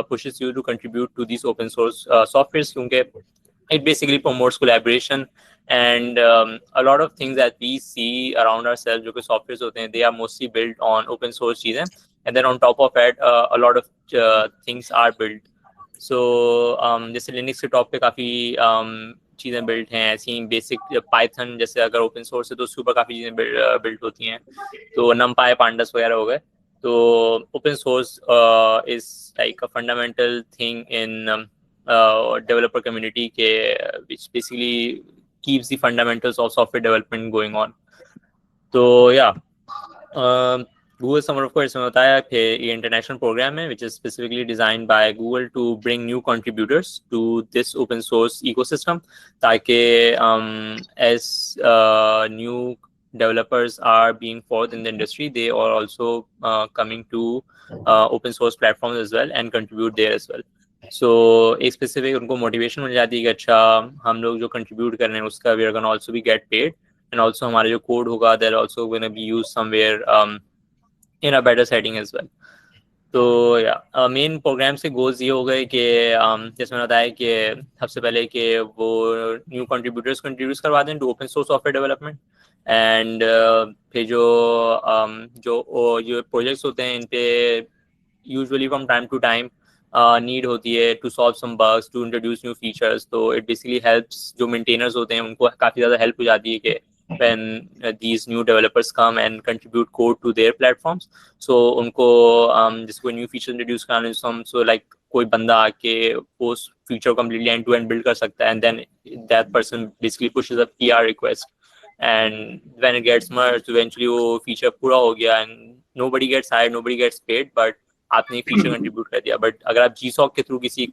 pushes you to contribute to these open source softwares, क्योंकि it basically promotes collaboration and a lot of things that we see around ourselves जो कि softwares होते हैं, they are mostly built on open source चीज़ें, and then on top of that a lot of things are built. So जैसे Linux के top पे काफ़ी चीज़ें बिल्ट हैं, ऐसी बेसिक पाइथन जैसे अगर ओपन सोर्स है तो उसके ऊपर काफ़ी चीज़ें बिल्ट होती हैं, तो numpy pandas वगैरह हो गए. तो open source is like a fundamental thing in developer community which basically keeps the fundamentals of software development going on. So yeah, Google Summer of course में बताया कि ये international program है which is specifically designed by Google to bring new contributors to this open source ecosystem, ताकि as new developers are being forth in the industry, they are also coming to open source platforms as well and contribute there as well. So एक specific उनको motivation मिल जाती है कि अच्छा हम लोग जो contribute कर रहे हैं उसका we are gonna also be get paid, and also हमारा जो code होगा they're also gonna be used somewhere in a better setting as well. तो या मेन प्रोग्राम से गोल्स ये हो गए कि जैसे मैंने बताया कि सबसे पहले कि वो न्यू कंट्रीब्यूटर्स को इंट्रोड्यूस करवा दें to open source software development, and फिर जो प्रोजेक्ट्स होते हैं इन पे usually from time to time need होती है to solve some bugs, to introduce new features, तो इट बेसिकली हेल्प्स जो मेंटेनर्स होते हैं उनको काफ़ी ज़्यादा हेल्प हो जाती है कि when these new developers come and contribute code to their platforms. So उनको जैसे कोई new feature introduce कराने so like कोई बंदा आके उस feature completely end to end build कर सकता है, and then that person basically pushes a PR request, and when it gets merged eventually वो feature पूरा हो गया and nobody gets hired, nobody gets paid, but आपने feature contribute कर दिया. But अगर आप GSOC के through किसी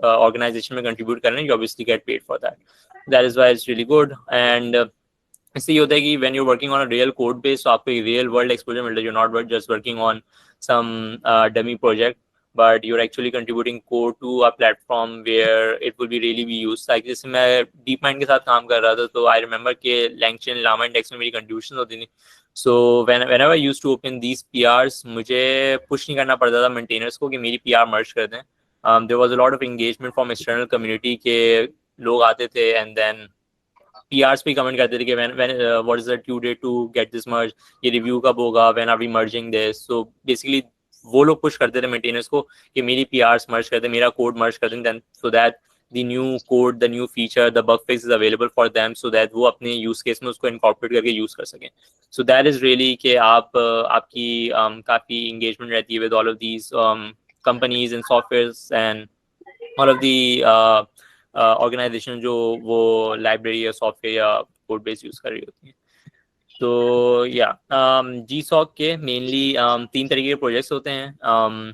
organization में contribute कर रहे हैं, you obviously get paid for that. That is why it's really good. And इससे ये होता है कि when you're working on a real code base, तो आपको real world exposure मिलता है. You're not just working on some dummy project, but you're actually contributing code to a platform where it will be really be used. Like जैसे मैं DeepMind के साथ काम कर रहा था, तो I remember कि LangChain Llama Index में मेरी contribution होती थी. So whenever I used to open these PRs, मुझे push नहीं करना पड़ता था maintainers को कि मेरी PR merge कर दें. There was a lot of engagement from external community के लोग आते थे and then PRs पे कमेंट करते थे कि when what is the due date to get this merge, ये रिव्यू कब होगा, when are we merging this. So basically वो लोग पुश करते थे मेंटेनर्स को कि मेरी PRs merge कर दें, मेरा कोड merge कर दें, then so that the new code, the new feature, the bug fix is available for them, so that वो अपने use case में उसको incorporate करके use कर सकें. So that is really कि आपकी काफ़ी engagement रहती है with all of these companies and softwares and all of the organisation जो वो लाइब्रेरी या सॉफ्टवेयर या कोड बेस यूज कर रही होती है. तो या GSOC के मेनली 3 तरीके के प्रोजेक्ट्स होते हैं.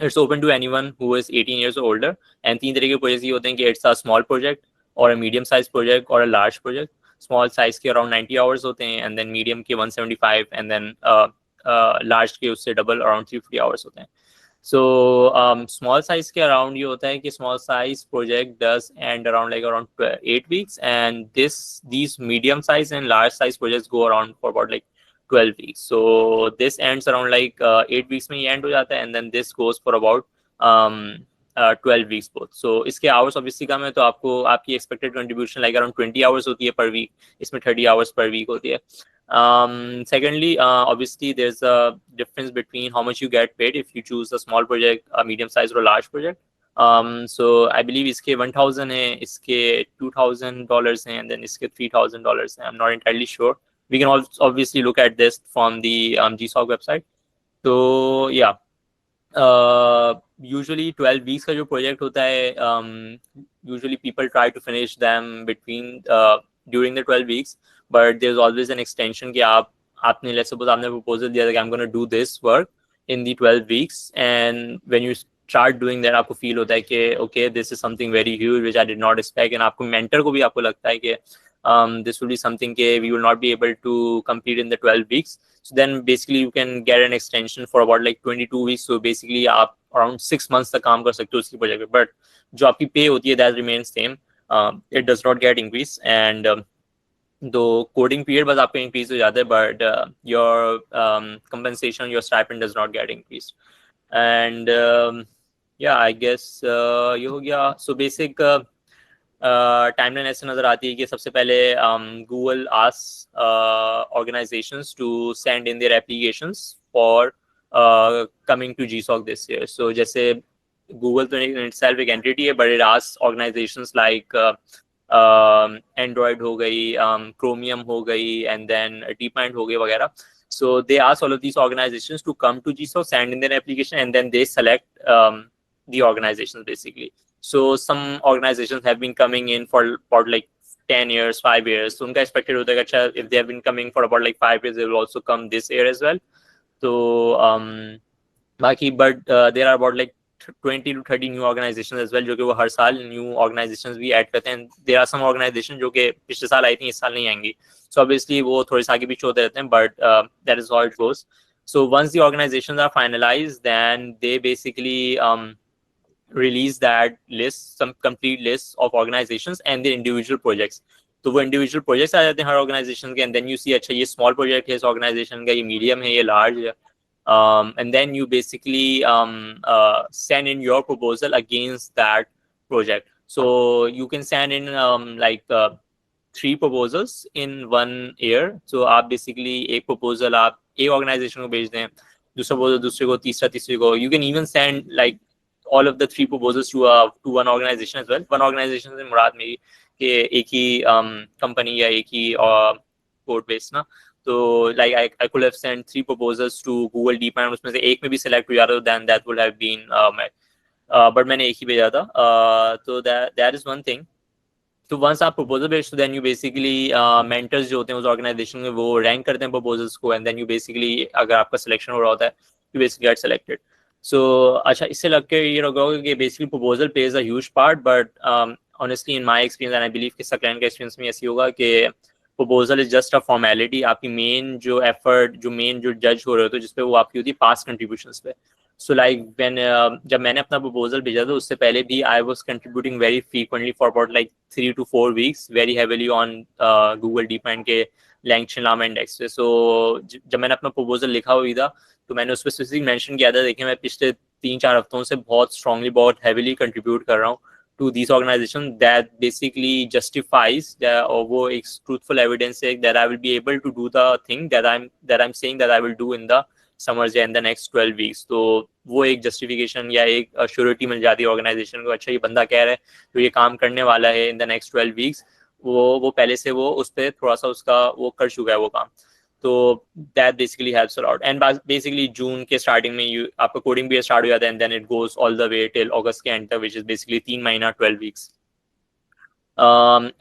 It's open to anyone who is 18 years or older, and 3 तरीके के प्रोजेक्ट्स ये होते हैं कि इट्स अ स्मॉल प्रोजेक्ट और अ मीडियम साइज प्रोजेक्ट और a large project. Small size के अराउंड 90 hours होते हैं, एंड देन मीडियम के 175, एंड देन लार्ज के उससे डबल अराउंड 350 hours होते हैं. So small size के around ये होता है कि small size project does end around 8 weeks, and these medium size and large size projects go around for about 12 weeks. So this ends around 8 weeks में ये end हो जाता है, and then this goes for about 12 weeks both. So इसके hours obviously कम है, तो आपको आपकी expected contribution around 20 hours होती है per week, इसमें 30 hours per week होती है. Secondly, obviously there's a difference between how much you get paid if you choose a small project, a medium size or a large project. So I believe इसके 1,000 है, इसके $2,000 हैं, and then इसके $3,000 हैं. I'm not entirely sure. We can also obviously look at this from the GSOC website. So yeah, usually 12 weeks का जो project होता है, usually people try to finish them during the 12 weeks, but there's always an extension कि आपने let's suppose आपने proposal दिया था कि I'm going to do this work in the 12 weeks, and when you start doing that आपको feel होता है कि okay, this is something very huge which I did not expect, and आपको mentor को भी आपको लगता है कि this will be something कि we will not be able to complete in the 12 weeks. So then basically you can get an extension for about 22 weeks. So basically आप around 6 months तक काम कर सकते हो उसकी project पे, but जो आपकी pay होती है that remains same. It does not get increased, and the coding period बस आपका increase हो जाता है, but your compensation, your stipend does not get increased. And या आई गेस ये हो गया. सो बेसिक टाइमलाइन ऐसे नजर आती है कि सबसे पहले Google ask organisations to send in their applications for coming to GSOC this year. So जैसे गूगल तो इन इटसेल्फ एक एंटिटी है, but it asks organisations like Android हो गई, क्रोमियम हो गई, एंड देन डीपमाइंड हो गई वगैरह. So they ask all of these organizations to come to GSOC, send in their application, and then they select the organizations basically. So some organizations have been coming in for like 10 years, 5 years. So unka expected hota hai acha, if they have been coming for about like 5 years, they will also come this year as well. So but there are about like 20 to 30 new organizations as well, जो कि वो हर साल new organizations भी add करते हैं. There are some organizations जो कि पिछले साल आई थी, इस साल नहीं आएंगी. So obviously वो थोड़े से आगे पीछे होते रहते हैं, but that is how it goes. So once the organizations are finalized, then they basically release that list, some complete list of organizations and their individual projects. तो वो individual projects आ जाते हैं हर organization के, and then you see अच्छा ये small project है इस organization का, ये medium है, ये large है. And then you basically send in your proposal against that project. So you can send in like 3 proposals in 1 year. So आप basically एक proposal आप एक organization को भेज दें, दूसरा proposal दूसरे को, तीसरे को. You can even send like all of the 3 proposals to one organization as well. One organization से मुराद मेरी कि एक ही company या एक ही code base ना. तो like I could have sent 3 proposals to Google DeepMind, उसमें से एक में भी select हो जाता, then that would have been but मैंने एक ही भेजा था. तो that is one thing. तो once आप proposal भेज, तो then you basically mentors जो होते हैं उस organization में वो rank करते हैं proposals को, and then you basically अगर आपका selection हो रहा होता है, you basically get selected. So अच्छा, इससे लग के ये लगा होगा कि basically proposal plays a huge part, but honestly in my experience, and I believe कि सकलैन का experience में ऐसी होगा कि proposal is just a formality. आपकी main जो effort, जो main जो judge हो रहे होते हैं, जिसपे वो आपकी होती है past contributions पे. So like when जब मैंने अपना proposal भेजा था, उससे पहले भी I was contributing very frequently for about like 3 to 4 weeks very heavily on Google DeepMind के Langchain Llama Index पे. So जब मैंने अपना proposal लिखा हुई था, तो मैंने उस पर स्पेसिफिक मेंशन किया था, देखिए मैं पिछले 3-4 हफ्तों से बहुत स्ट्रांगली, बहुत हेविली कंट्रीब्यूट कर रहा हूँ to these organizations. That basically justifies that, or वो एक truthful evidence है that I will be able to do the thing that I'm saying that I will do in the summers या in the next 12 weeks. तो वो एक justification या एक surety मिल जाती है organization को, अच्छा ये बंदा कह रहा है तो ये काम करने वाला है in the next 12 weeks. वो पहले से वो उस पर थोड़ा सा उसका वो कर चुका है वो काम. तो that basically helps a lot. And basically जून के starting में आपका coding भी start हो जाता है, and then it goes all the way till August के end तक, which is basically 3 महीना 12 weeks.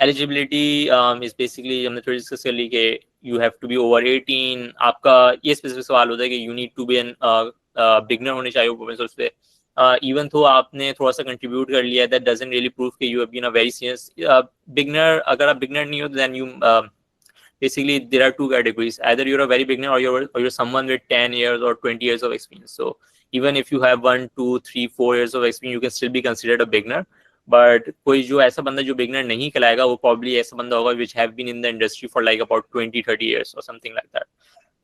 Eligibility is basically हमने थोड़ी डिस्कस कर ली कि you have to be over 18. आपका ये स्पेसिफिक सवाल होता है कि you need to be an beginner होने चाहिए open source पे. Even though आपने थोड़ा सा contribute कर लिया, that doesn't really prove कि you have been a very serious beginner. अगर आप beginner नहीं हो, then you basically there are 2 categories. Either you're a very beginner or you're someone with 10 years or 20 years of experience. So even if you have 1, 2, 3, 4 years of experience, you can still be considered a beginner. But कोई जो ऐसा बंदा जो beginner नहीं कहलाएगा, वो probably ऐसा बंदा होगा which have been in the industry for like about 20-30 years or something like that.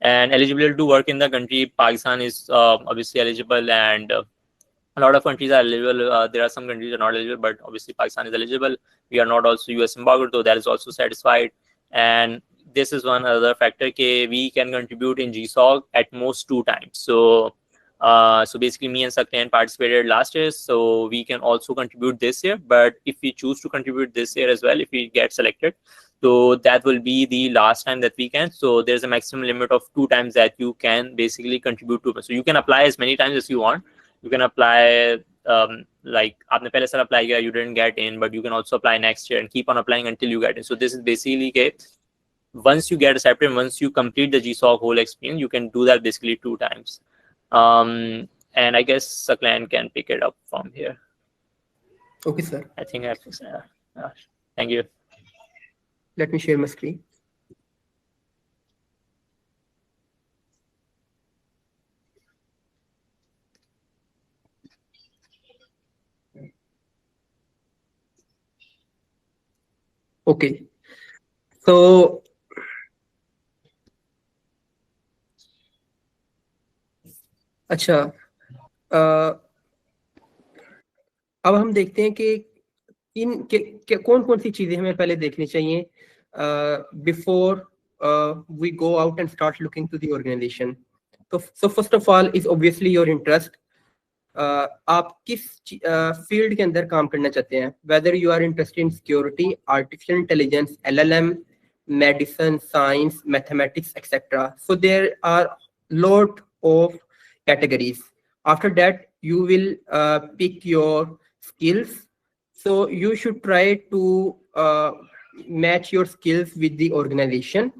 And eligibility to work in the country, Pakistan is obviously eligible, and a lot of countries are eligible. There are some countries that are not eligible, but obviously Pakistan is eligible. We are not also US embargoed, so that is also satisfied. And this is one other factor that we can contribute in GSOC at most 2 times. So basically me and Sakyan participated last year, so we can also contribute this year. But if we choose to contribute this year as well, if we get selected, so that will be the last time that we can. So there's a maximum limit of 2 times that you can basically contribute to. So you can apply as many times as you want. You can apply like आपने पहले साल apply किया, you didn't get in, but you can also apply next year and keep on applying until you get in. So this is basically once you get accepted, once you complete the GSOC whole experience, you can do that basically 2 times. And I guess Saklan can pick it up from here. Okay, sir. I think I have to say, thank you. Let me share my screen. Okay. So अच्छा, अब हम देखते हैं कि कौन कौन सी चीजें हमें पहले देखनी चाहिए before we go out and start looking to the organization. So first of all is obviously your interest. आप किस फील्ड के अंदर काम करना चाहते हैं, whether you are interested in security, artificial intelligence, LLM, medicine, science, mathematics, etc. So there are lot of categories. After that, you will pick your skills. So you should try to match your skills with the organization.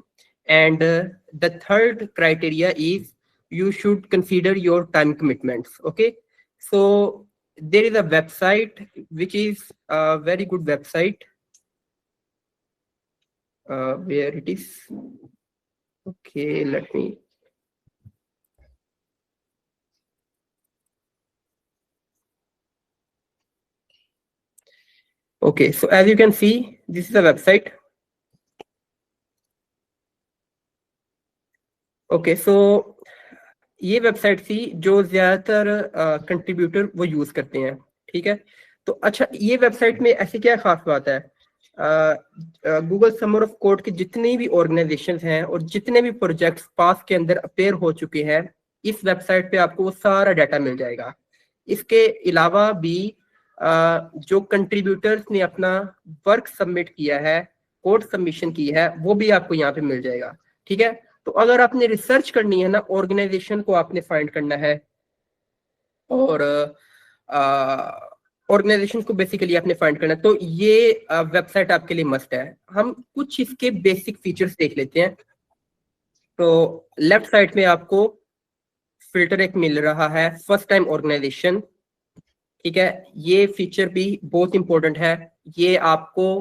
And the third criteria is you should consider your time commitments. Okay, so there is a website which is a very good website. Where it is? Okay, let me. Okay, so as you can see, this is a website. Okay, so ये website थी जो ज्यादातर contributor वो use करते हैं, ठीक है। तो अच्छा, ये वेबसाइट में ऐसी क्या खास बात है, गूगल समर ऑफ कोड के जितने भी ऑर्गेनाइजेशंस हैं और जितने भी प्रोजेक्ट्स पास के अंदर अपेयर हो चुके हैं, इस वेबसाइट पे आपको वो सारा डाटा मिल जाएगा। इसके अलावा भी जो कंट्रीब्यूटर्स ने अपना वर्क सबमिट किया है, कोड सबमिशन की है, वो भी आपको यहाँ पे मिल जाएगा, ठीक है। तो अगर आपने रिसर्च करनी है ना, ऑर्गेनाइजेशन को आपने फाइंड करना है और ऑर्गेनाइजेशन को बेसिकली आपने फाइंड करना है, तो ये वेबसाइट आपके लिए मस्ट है। हम कुछ इसके बेसिक फीचर्स देख लेते हैं। तो लेफ्ट साइड में आपको फिल्टर एक मिल रहा है, फर्स्ट टाइम ऑर्गेनाइजेशन, ठीक है। ये फीचर भी बहुत इंपॉर्टेंट है। ये आपको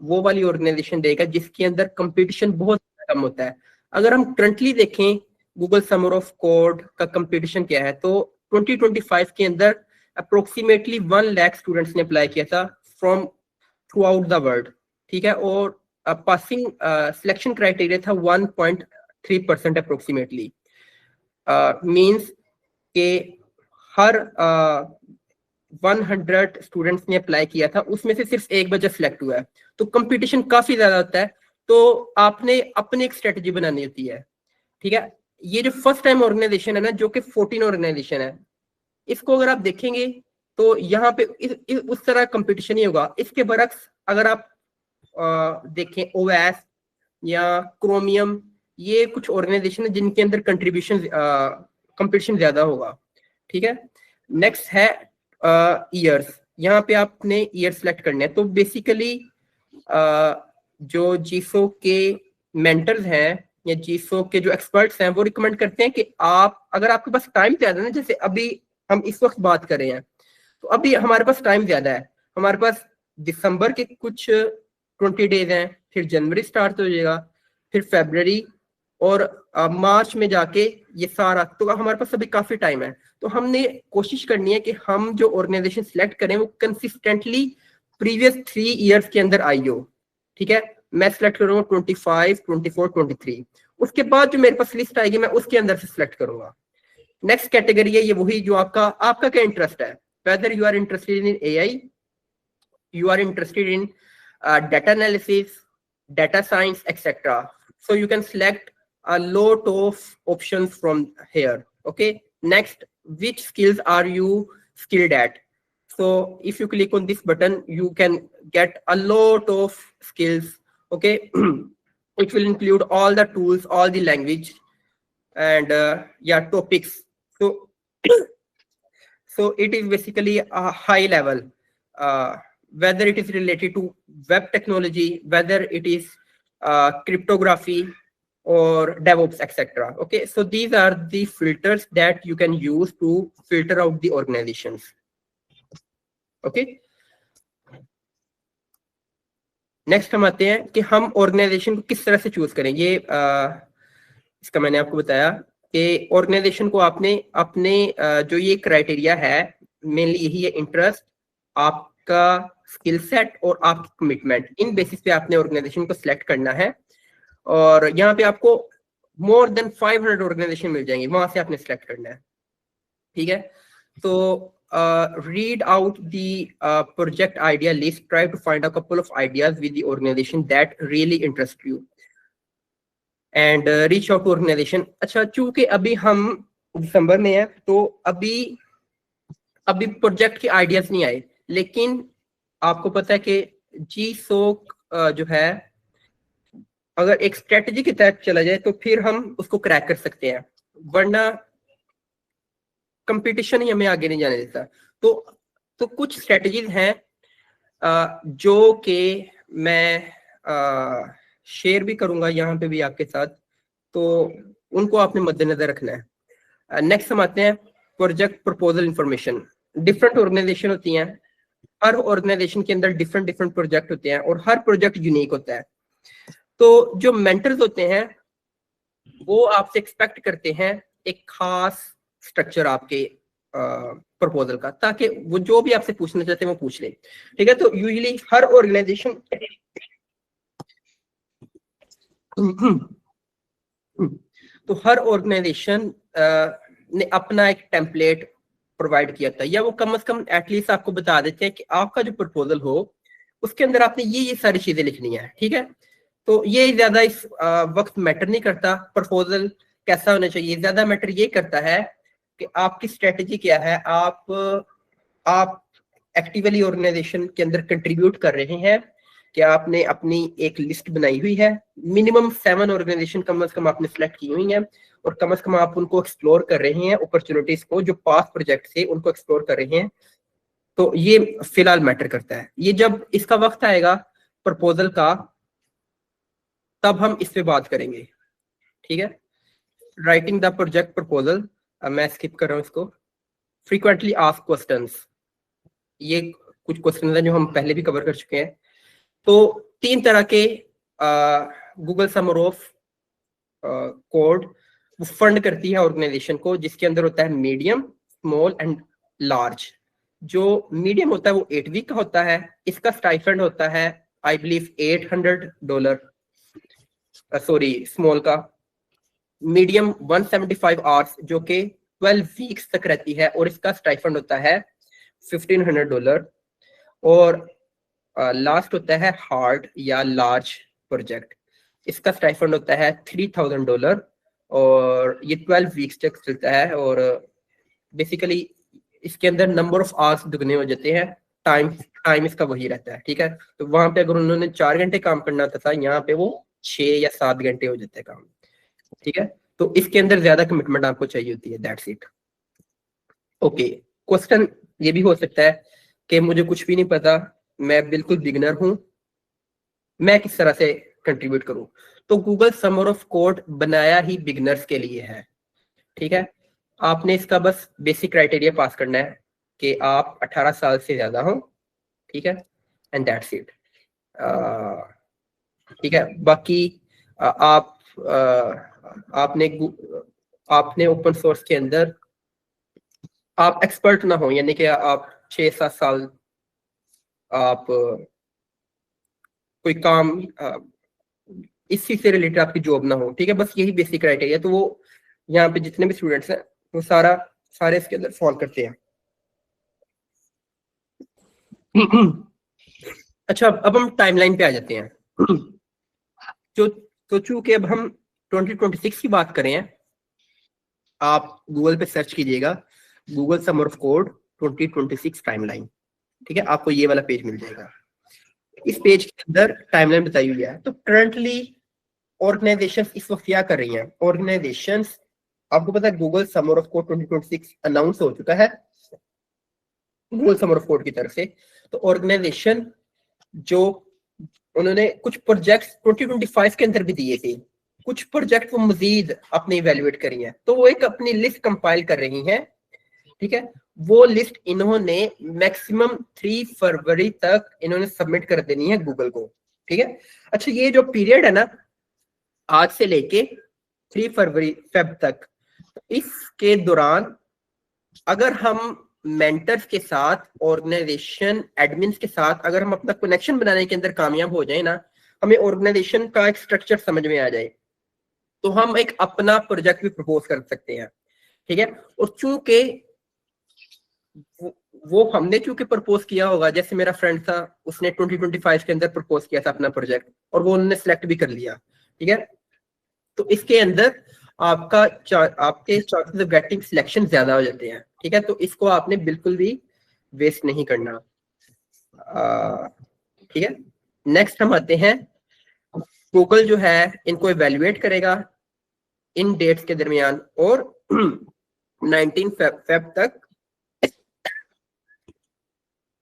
वो वाली ऑर्गेनाइजेशन देगा जिसके अंदर कंपटीशन बहुत कम होता है। अगर हम करंटली देखें गूगल समर ऑफ कोड का कंपटीशन क्या है, तो 2025 के अंदर अप्रोक्सीमेटली 1 लाख स्टूडेंट्स ने अप्लाई किया था from through out the world, ठीक है। और पासिंग सिलेक्शन क्राइटेरिया था 1.3% अप्रोक्सीमेटली। मींस के हर 100 स्टूडेंट्स ने अप्लाई किया था, उसमें से सिर्फ एक बच्चा सिलेक्ट हुआ है। तो कंपटीशन काफी ज्यादा होता है, तो आपने अपनी एक स्ट्रेटजी बनानी होती है, ठीक है। ये जो फर्स्ट टाइम ऑर्गेनाइजेशन है ना, जो कि 14 ऑर्गेनाइजेशन है, इसको अगर आप देखेंगे तो यहाँ पे उस तरह कंपटीशन नहीं होगा। इसके बरक्स अगर आप देखें OS या क्रोमियम, ये कुछ ऑर्गेनाइजेशन है जिनके अंदर कंपटीशन ज्यादा होगा, ठीक है। नेक्स्ट है ईयर्स। यहाँ पे आपने ईयर सेलेक्ट करने हैं। तो बेसिकली जो जीसो के मेंटर्स हैं या जीसो के जो एक्सपर्ट्स हैं, वो रिकमेंड करते हैं कि आप, अगर आपके पास टाइम ज्यादा है ना, जैसे अभी हम इस वक्त बात कर रहे हैं, तो अभी हमारे पास टाइम ज्यादा है। हमारे पास दिसंबर के कुछ 20 डेज हैं, फिर जनवरी स्टार्ट हो जाएगा, फिर फरवरी और मार्च में जाके ये सारा, तो हमारे पास अभी काफी टाइम है। तो हमने कोशिश करनी है कि हम जो ऑर्गेनाइजेशन सिलेक्ट करें वो कंसिस्टेंटली प्रीवियस 3 ईयर्स के अंदर आई हो, ठीक है। मैं सिलेक्ट करूंगा 25, 24, 23। उसके बाद जो मेरे पास लिस्ट आएगी मैं उसके अंदर से सिलेक्ट करूंगा। नेक्स्ट कैटेगरी है ये वही जो आपका क्या इंटरेस्ट है, whether you are interested in AI, you are interested in data analysis, data science, etc. So you can select a lot of options from here. Okay, next, which skills are you skilled at? So if you click on this button, you can get a lot of skills. Okay, it will include all the tools, all the language, and yeah, topics. So so it is basically a high level, whether it is related to web technology, whether it is cryptography or DevOps, etc. Okay, so these are the filters that you can use to filter out the organizations. Okay, next हम आते हैं कि हम organisation को किस तरह से choose करें। ये इसका मैंने आपको बताया कि ऑर्गेनाइजेशन को आपने अपने जो ये क्राइटेरिया है, मेनली यही है, इंटरेस्ट, आपका स्किल सेट और आपकी कमिटमेंट, इन बेसिस पे आपने ऑर्गेनाइजेशन को सिलेक्ट करना है। और यहाँ पे आपको मोर देन 500 ऑर्गेनाइजेशन मिल जाएंगे, वहां से आपने सिलेक्ट करना है, ठीक है। तो read out the project idea list. Try to find a couple of ideas with the organization that really interest you and reach out to organization. अच्छा, चूंकि अभी हम दिसंबर में है तो अभी प्रोजेक्ट के आइडियाज नहीं आए, लेकिन आपको पता है कि जी सोक जो है अगर एक स्ट्रेटजी के तहत चला जाए तो फिर हम उसको क्रैक कर सकते हैं, वरना कंपटीशन ही हमें आगे नहीं जाने देता। तो कुछ स्ट्रेटजीज हैं जो कि मैं शेयर भी करूंगा यहाँ पे भी आपके साथ, तो उनको आपने मद्देनजर रखना है। नेक्स्ट हम आते हैं project proposal information. Different organisation होती हैं, हर ऑर्गेनाइजेशन के अंदर डिफरेंट डिफरेंट प्रोजेक्ट होते हैं और हर प्रोजेक्ट यूनिक होता है। तो जो मेंटर्स होते हैं वो आपसे एक्सपेक्ट करते हैं एक खास स्ट्रक्चर आपके प्रपोजल का, ताकि वो जो भी आपसे पूछना चाहते हैं वो पूछ ले। ठीक है, तो यूजुअली हर ऑर्गेनाइजेशन ने अपना एक टेम्पलेट प्रोवाइड किया था, या वो कम से कम एटलीस्ट आपको बता देते हैं कि आपका जो प्रपोजल हो उसके अंदर आपने ये सारी चीजें लिखनी है। ठीक है, तो ये ज्यादा इस वक्त मैटर नहीं करता प्रपोजल कैसा होना चाहिए, ज्यादा मैटर ये करता है कि आपकी स्ट्रेटजी क्या है, आप एक्टिवली ऑर्गेनाइजेशन के अंदर कंट्रीब्यूट कर रहे हैं कि आपने अपनी एक लिस्ट बनाई हुई है, मिनिमम 7 ऑर्गेनाइजेशन कम से कम आपने सेलेक्ट की हुई है और कम से कम आप उनको एक्सप्लोर कर रहे हैं, अपॉर्चुनिटीज को जो पास्ट प्रोजेक्ट से उनको एक्सप्लोर कर रहे हैं। तो ये फिलहाल मैटर करता है। ये जब इसका वक्त आएगा प्रपोजल का तब हम इस पे बात करेंगे। ठीक है, राइटिंग द प्रोजेक्ट प्रपोजल, मैं स्किप कर रहा हूँ इसको। फ्रीक्वेंटली आस्क्ड क्वेश्चंस, ये कुछ क्वेश्चन हैं जो हम पहले भी कवर कर चुके हैं। तो 3 तरह के गूगल समर ऑफ कोड वो फंड करती है ऑर्गेनाइजेशन को, जिसके अंदर होता है मीडियम, स्मॉल एंड लार्ज। जो मीडियम होता है वो 8 वीक का होता है, इसका स्टाइफंड होता है आई बिलीव $800, सॉरी स्मॉल का। मीडियम 175 आवर्स जो कि 12 वीक्स तक रहती है और इसका स्टाइफंड होता है $1500। और लास्ट होता है हार्ड या लार्ज प्रोजेक्ट, इसका स्टाइफंड होता है $3000 और ये 12 वीक्स तक चलता है। और बेसिकली इसके अंदर नंबर ऑफ आवर्स दुगने हो जाते हैं, टाइम इसका वही रहता है। ठीक है, तो वहां पे अगर उन्होंने 4 घंटे काम करना था यहाँ पे वो 6 या 7 घंटे हो जाते हैं काम। ठीक है, तो इसके अंदर ज्यादा कमिटमेंट आपको चाहिए होती है, दैट्स इट। ओके, क्वेश्चन ये भी हो सकता है कि मुझे कुछ भी नहीं पता, मैं बिल्कुल बिगिनर हूं, मैं किस तरह से कंट्रीब्यूट करूं? तो गूगल समर ऑफ कोड बनाया ही बिगिनर्स के लिए है। ठीक है, आपने इसका बस बेसिक क्राइटेरिया पास करना है कि आप 18 साल से ज्यादा हो। ठीक है, एंड दैट्स इट। ठीक है, बाकी आपने ओपन सोर्स के अंदर आप एक्सपर्ट ना हो, यानी कि आप 6-7 साल आप कोई काम इसी से रिलेटेड आपकी जॉब ना हो। ठीक है, बस यही बेसिक क्राइटेरिया। तो वो यहाँ पे जितने भी स्टूडेंट्स हैं वो सारे इसके अंदर फॉल करते हैं। अच्छा, अब हम टाइमलाइन पे आ जाते हैं। तो चूंकि अब हम 2026 की बात करें हैं, आप गूगल पे सर्च कीजिएगा Google summer of code 2026 timeline. ठीक है, आपको ये वाला पेज मिल जाएगा। इस पेज के अंदर टाइमलाइन बताई हुई है। तो करंटली ऑर्गेनाइजेशंस इस वक्त क्या कर रही हैं? ऑर्गेनाइजेशंस, आपको पता है Google summer of code 2026 announce हो चुका है गूगल समर ऑफ कोड की तरफ से। तो ऑर्गेनाइजेशन जो उन्होंने कुछ प्रोजेक्ट्स 2025 के अंदर भी दिए थे, कुछ प्रोजेक्ट वो मजीद अपने इवेल्युएट करी हैं, तो वो एक अपनी लिस्ट कंपाइल कर रही हैं। ठीक है, वो लिस्ट इन्होंने मैक्सिमम 3 फरवरी तक इन्होंने सबमिट कर देनी है गूगल को। ठीक है, अच्छा ये जो पीरियड है ना, आज से लेके 3 फरवरी फेब तक, इसके दौरान अगर हम मेंटर्स के साथ, ऑर्गेनाइजेशन एडमिन्स के साथ अगर हम अपना कनेक्शन बनाने के अंदर कामयाब हो जाए ना, हमें ऑर्गेनाइजेशन का एक स्ट्रक्चर समझ में आ जाए, तो हम एक अपना प्रोजेक्ट भी प्रपोज कर सकते हैं। ठीक है, और चूंकि वो हमने चूंकि प्रपोज किया होगा, जैसे मेरा फ्रेंड था उसने 2025 के अंदर प्रपोज किया था अपना प्रोजेक्ट और वो उन्होंने सिलेक्ट भी कर लिया, ठीक है। तो इसके अंदर आपके चांसेस ऑफ गेटिंग सिलेक्शन ज्यादा हो जाते हैं, ठीक है। तो इसको आपने बिल्कुल भी वेस्ट नहीं करना, ठीक है। नेक्स्ट हम आते हैं, गूगल जो है इनको इवेल्युएट करेगा इन डेट्स के दरमियान और 19 फेब तक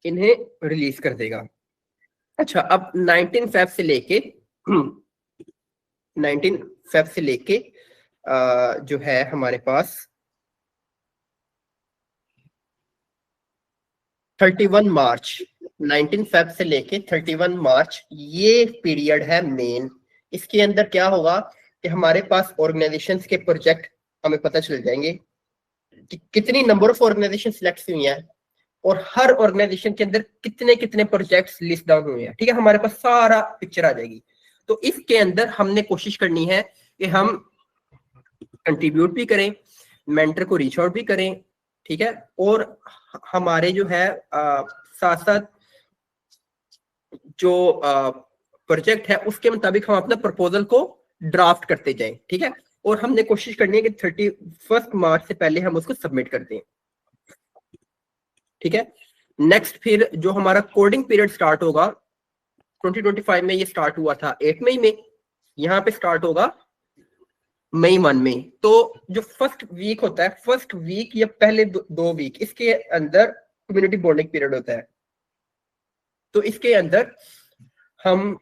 इन्हें रिलीज कर देगा। अच्छा, अब 19 फेब से लेके 19 फेब से लेके जो है हमारे पास 31 मार्च, 19 फेब से लेके 31 मार्च ये पीरियड है मेन। इसके अंदर क्या होगा कि हमारे पास ऑर्गेनाइजेशंस के प्रोजेक्ट हमें पता चल जाएंगे कि कितनी नंबर ऑफ ऑर्गेनाइजेशन सिलेक्ट हुई हैं और हर ऑर्गेनाइजेशन के अंदर कितने कितने प्रोजेक्ट्स लिस्ट डाउन हुए हैं, ठीक है। हमारे पास सारा पिक्चर आ जाएगी। तो इसके अंदर हमने कोशिश करनी है कि हम कंट्रीब्यूट भी करें, मेंटर को रीच आउट भी करें, ठीक है। और हमारे जो है साथ साथ जो प्रोजेक्ट है उसके मुताबिक हम अपना प्रपोजल को ड्राफ्ट करते जाएं, ठीक है। और हमने कोशिश करनी है कि 31 मार्च से पहले हम उसको सबमिट कर दें, ठीक है। नेक्स्ट फिर जो हमारा कोडिंग पीरियड स्टार्ट होगा 2025 में, ये स्टार्ट हुआ था 8 मई में, यहाँ पे स्टार्ट होगा मई 1 में। तो जो फर्स्ट वीक होता है, फर्स्ट वीक या पहले 2 वीक, इसके अंदर कम्युनिटी बॉन्डिंग पीरियड होता है। तो इसके अंदर हम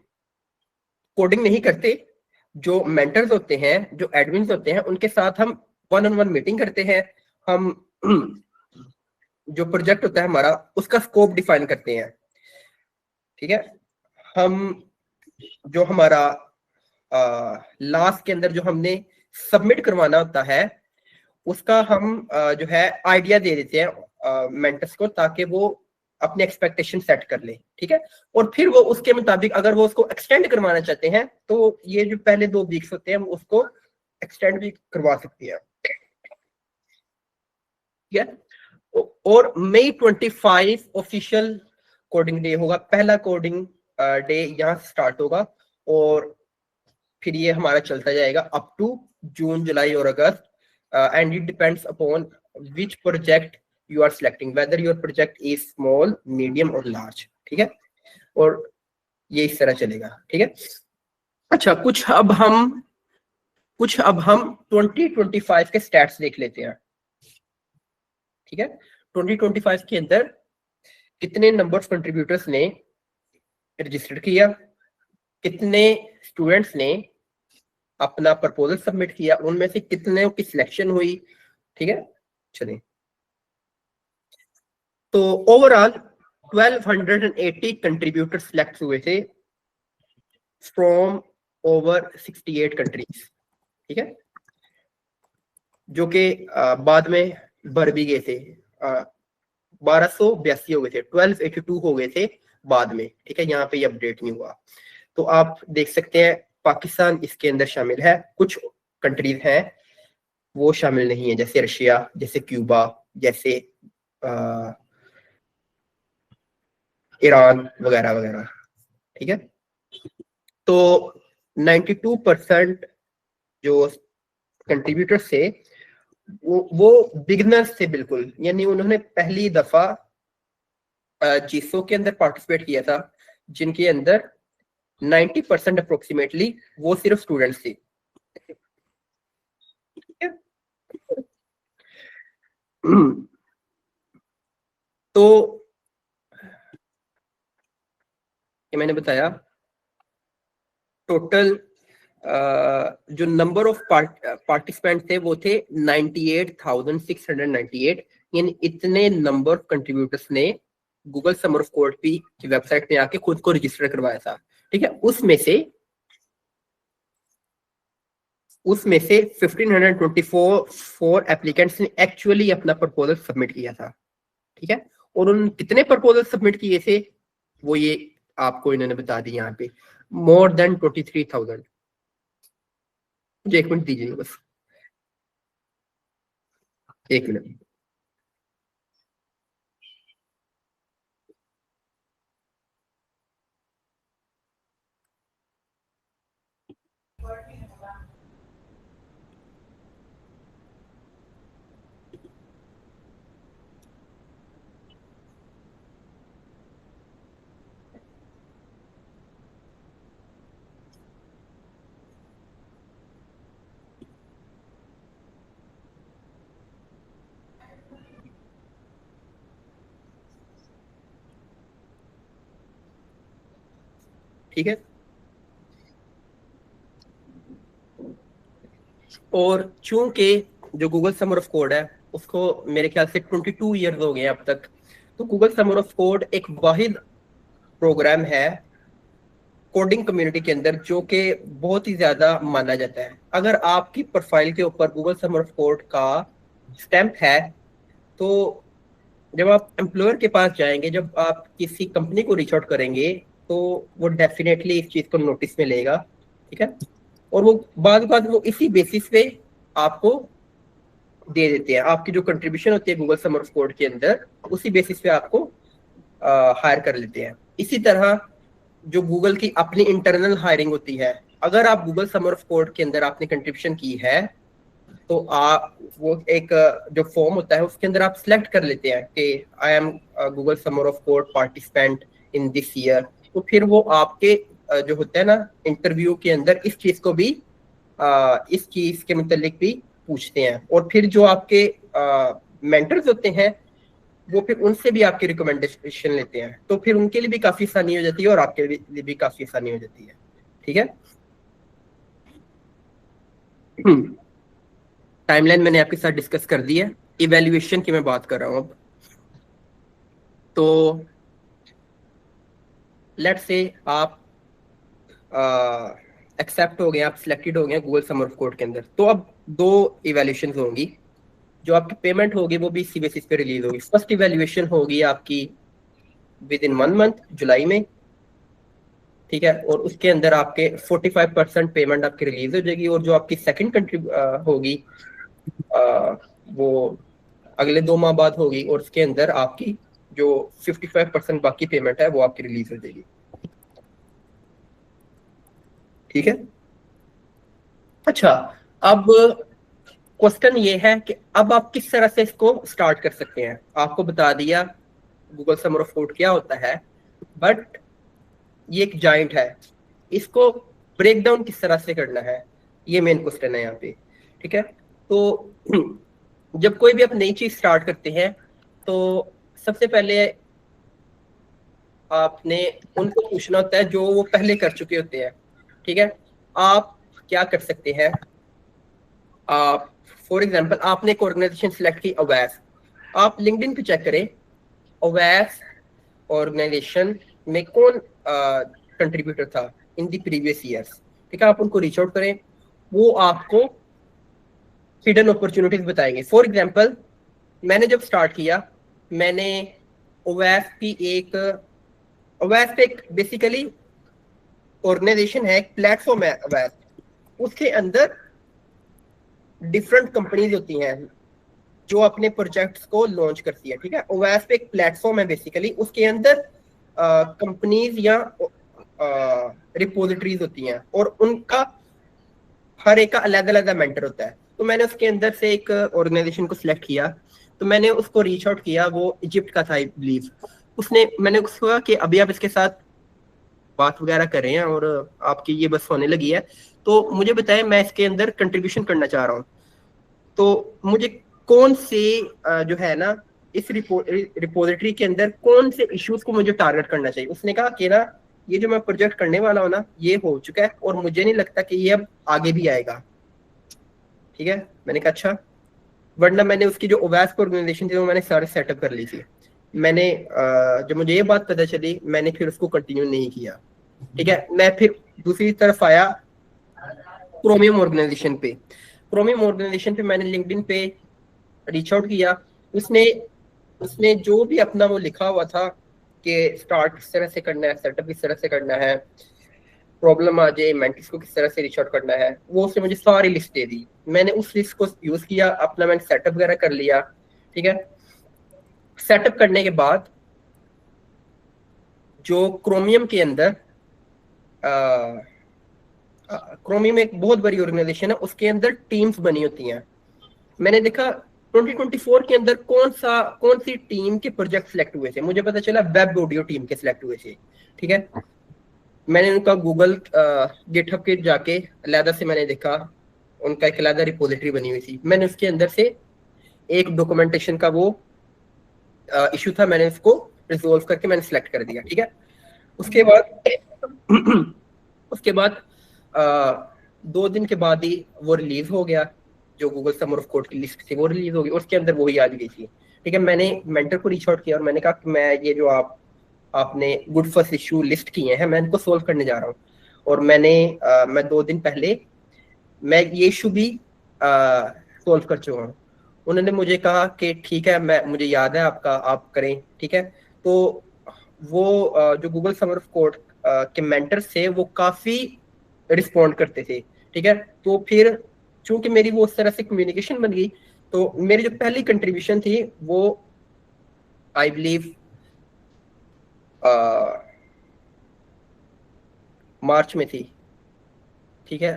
कोडिंग नहीं करते, जो मेंटर्स होते हैं, जो एडमिन्स होते हैं, उनके साथ हम 1-on-1 मीटिंग करते हैं। हम जो प्रोजेक्ट होता है हमारा उसका स्कोप डिफाइन करते हैं, ठीक है। हम जो हमारा लास्ट के अंदर जो हमने सबमिट करवाना होता है उसका हम जो है आइडिया दे देते हैं मेंटर्स को, ताकि वो अपने एक्सपेक्टेशन सेट कर ले, ठीक है। और फिर वो उसके मुताबिक अगर वो उसको एक्सटेंड करवाना चाहते हैं तो ये जो पहले 2 वीक्स होते हैं वो उसको एक्सटेंड भी करवा सकती है, ठीक है। और मई 25 ऑफिशियल कोडिंग डे होगा, पहला कोडिंग डे यहाँ स्टार्ट होगा और फिर ये हमारा चलता जाएगा अप टू जून, जुलाई और अगस्त, and it depends upon which project you are selecting, whether your project is small, medium or large, ठीक है। और ये इस तरह चलेगा, ठीक है। अच्छा, कुछ अब हम 2025 के स्टैट्स देख लेते हैं, ठीक है। 2025 के अंदर कितने नंबर ऑफ कंट्रीब्यूटर्स ने रजिस्टर किया, कितने स्टूडेंट्स ने अपना प्रपोजल सबमिट किया, उनमें से कितने की सिलेक्शन हुई, ठीक है। चलिए, तो ओवरऑल 1280 कंट्रीब्यूटर सिलेक्ट हुए थे फ्रॉम ओवर 68 कंट्रीज, ठीक है, जो कि बाद में भर भी गए थे। 1282 हो गए थे, 1282 हो गए थे बाद में, ठीक है। यहाँ पे ये अपडेट नहीं हुआ। तो आप देख सकते हैं पाकिस्तान इसके अंदर शामिल है, कुछ कंट्रीज हैं वो शामिल नहीं है, जैसे रशिया, जैसे क्यूबा, जैसे ईरान वगैरह वगैरह, ठीक है। तो 92% जो कंट्रीब्यूटर्स थे वो बिगिनर्स थे बिल्कुल, यानी उन्होंने पहली दफा जीसो के अंदर पार्टिसिपेट किया था, जिनके अंदर 90% अप्रोक्सीमेटली वो सिर्फ स्टूडेंट्स थे। तो ये मैंने बताया टोटल जो नंबर ऑफ पार्टिसिपेंट थे वो थे 98,698, यानी इतने नंबर ऑफ कंट्रीब्यूटर्स ने गूगल समर ऑफ कोड की वेबसाइट पे आके खुद को रजिस्टर करवाया था, ठीक है। उसमें से 1524 एप्लीकेंट्स ने एक्चुअली अपना प्रपोजल सबमिट किया था, ठीक है। और उन कितने प्रपोजल सबमिट किए थे वो ये आपको इन्होंने बता दी यहाँ पे, मोर देन 23,000। मुझे 1 मिनट दीजिए बस, 1 मिनट। ठीक है। और चूंकि जो गूगल समर ऑफ कोड है उसको मेरे ख्याल से 22 ईयर्स हो गए अब तक, तो गूगल समर ऑफ कोड एक वाहिद प्रोग्राम है कोडिंग कम्युनिटी के अंदर जो कि बहुत ही ज्यादा माना जाता है। अगर आपकी प्रोफाइल के ऊपर गूगल समर ऑफ कोड का स्टैंप है, तो जब आप एम्प्लॉयर के पास जाएंगे, जब आप किसी कंपनी को रीच आउट करेंगे, तो वो डेफिनेटली इस चीज को नोटिस में लेगा, ठीक है। और वो बाद वो इसी बेसिस पे आपको दे देते हैं, आपकी जो कंट्रीब्यूशन होती है गूगल समर ऑफ कोड के अंदर उसी बेसिस पे आपको हायर कर लेते हैं। इसी तरह जो गूगल की अपनी इंटरनल हायरिंग होती है, अगर आप गूगल समर ऑफ कोड के अंदर आपने कंट्रीब्यूशन की है, तो आप वो एक जो फॉर्म होता है उसके अंदर आप सिलेक्ट कर लेते हैं कि I am Google summer of code participant in this year. तो फिर वो आपके जो होता है ना इंटरव्यू के अंदर इस चीज को भी इस चीज के मुतालिक भी पूछते हैं। और फिर जो आपके मेंटर्स होते हैं वो फिर उनसे भी आपकी रिकमेंडेशन लेते हैं, तो फिर उनके लिए भी काफी आसानी हो जाती है और आपके लिए भी काफी आसानी हो जाती है, ठीक है। टाइमलाइन मैंने आपके साथ डिस्कस कर दी है। इवैल्यूएशन की मैं बात कर रहा हूँ अब। तो लेट्स से आप एक्सेप्ट हो गए, आप सिलेक्टेड हो गए गूगल समर ऑफ कोड के अंदर, तो अब दो इवैल्यूएशन होंगी। जो आपकी पेमेंट होगी वो भी इसी बेसिस पे रिलीज होगी। फर्स्ट इवैल्यूएशन होगी आपकी विद इन 1 मंथ, जुलाई में, ठीक है। और उसके अंदर आपके 45% पेमेंट आपकी रिलीज हो जाएगी। और जो आपकी सेकंड कंट्री होगी वो अगले 2 माह बाद होगी, और उसके अंदर आपकी जो 55% बाकी पेमेंट है वो आपकी रिलीज हो जाएगी, ठीक है। अच्छा, अब क्वेश्चन ये है कि अब आप किस तरह से इसको स्टार्ट कर सकते हैं। आपको बता दिया गूगल समर ऑफ कोड क्या होता है, बट ये एक जाइंट है, इसको ब्रेक डाउन किस तरह से करना है, ये मेन क्वेश्चन है यहाँ पे, ठीक है। तो जब कोई भी आप नई चीज स्टार्ट करते हैं, तो सबसे पहले आपने उनको पूछना होता है जो वो पहले कर चुके होते हैं, ठीक है। आप क्या कर सकते हैं, आप फॉर एग्जांपल आपने एक ऑर्गेनाइजेशन सिलेक्ट की अवैस, आप लिंक्डइन पे चेक करें अवैस ऑर्गेनाइजेशन में कौन कंट्रीब्यूटर था इन द प्रीवियस ईयर्स, ठीक है। आप उनको रीच आउट करें, वो आपको हिडन अपॉर्चुनिटीज बताएंगे। फॉर एग्जांपल मैंने जब स्टार्ट किया, मैंने ओवैस की एक ओवैस एक बेसिकली ऑर्गेनाइजेशन है, एक प्लेटफॉर्म है ओवैस, उसके अंदर डिफरेंट कंपनीज होती हैं जो अपने प्रोजेक्ट्स को लॉन्च करती है, ठीक है। ओवैस पे एक प्लेटफॉर्म है बेसिकली, उसके अंदर कंपनीज या रिपोजिटरीज होती हैं और उनका हर एक का अलग अलग मेंटर होता है। तो मैंने उसके अंदर से एक ऑर्गेनाइजेशन को सिलेक्ट किया, तो मैंने उसको रीच आउट किया, वो इजिप्ट का था आई बिलीव। मैंने उसको कहा कि अभी आप इसके साथ बात वगैरह कर रहे हैं और आपकी ये बस होने लगी है, तो मुझे बताएं मैं इसके अंदर कंट्रीब्यूशन करना चाह रहा हूँ, तो मुझे कौन से जो है ना इस रिपोजिटरी के अंदर कौन से इश्यूज को मुझे टारगेट करना चाहिए। उसने कहा कि ना ये जो मैं प्रोजेक्ट करने वाला हूँ ना ये हो चुका है और मुझे नहीं लगता कि ये अब आगे भी आएगा, ठीक है। मैंने कहा अच्छा, वरना मैंने उसकी जो ओवैस ऑर्गेनाइजेशन थी वो मैंने सारे सेटअप कर ली थी। मैंने जब मुझे ये बात पता चली मैंने फिर उसको कंटिन्यू नहीं किया, ठीक है। मैं फिर दूसरी तरफ आया क्रोमियम ऑर्गेनाइजेशन पे। क्रोमियम ऑर्गेनाइजेशन पे मैंने लिंक्डइन पे रीच आउट किया, उसने जो भी अपना वो लिखा हुआ था कि स्टार्ट किस तरह से करना है, सेटअप किस तरह से करना है, प्रॉब्लम आ जाए मेंटिस को किस तरह से रीच आउट करना है, वो उसने मुझे सारी लिस्ट दे दी। मैंने उस लिस्ट को यूज किया, अपना मैंने सेटअप वगैरह कर लिया, ठीक है। सेटअप करने के बाद जो क्रोमियम के अंदर क्रोमियम एक बहुत बड़ी ऑर्गेनाइजेशन है, उसके अंदर टीम्स बनी होती हैं। मैंने देखा 2024 के अंदर कौन सी टीम के प्रोजेक्ट सिलेक्ट हुए थे, मुझे पता चला वेब ऑडियो टीम के सिलेक्ट हुए थे, ठीक है। मैंने उनका गूगल गिटहब के जाके अलहदा से मैंने देखा, उनका एक अलहदा रिपोजिटरी बनी हुई थी, मैंने उसके अंदर से एक डॉक्यूमेंटेशन का वो इशू था, मैंने उसको रिजोल्व करके मैंने सिलेक्ट कर दिया, ठीक है। उसके बाद उसके बाद 2 दिन के बाद ही वो रिलीज हो गया, जो गूगल समर ऑफ कोड की लिस्ट थी वो रिलीज हो गई, उसके अंदर वही आ गई थी। ठीक है, मैंने मेंटर को रीच आउट किया और मैंने कहा कि मैं ये जो आपने गुड फर्स्ट इशू लिस्ट किए हैं, मैं इनको सोल्व करने जा रहा हूँ। और मैं 2 दिन पहले मैं ये इशू भी सोल्व कर चुका हूँ। उन्होंने मुझे कहा कि ठीक है, मुझे याद है आपका, आप करें। ठीक है, तो वो जो गूगल समर ऑफ कोड के मेंटर्स थे वो काफी रिस्पॉन्ड करते थे। ठीक है, तो फिर चूंकि मेरी वो उस तरह से कम्युनिकेशन बन गई, तो मेरी जो पहली कंट्रीब्यूशन थी वो आई बिलीव मार्च में थी। ठीक है,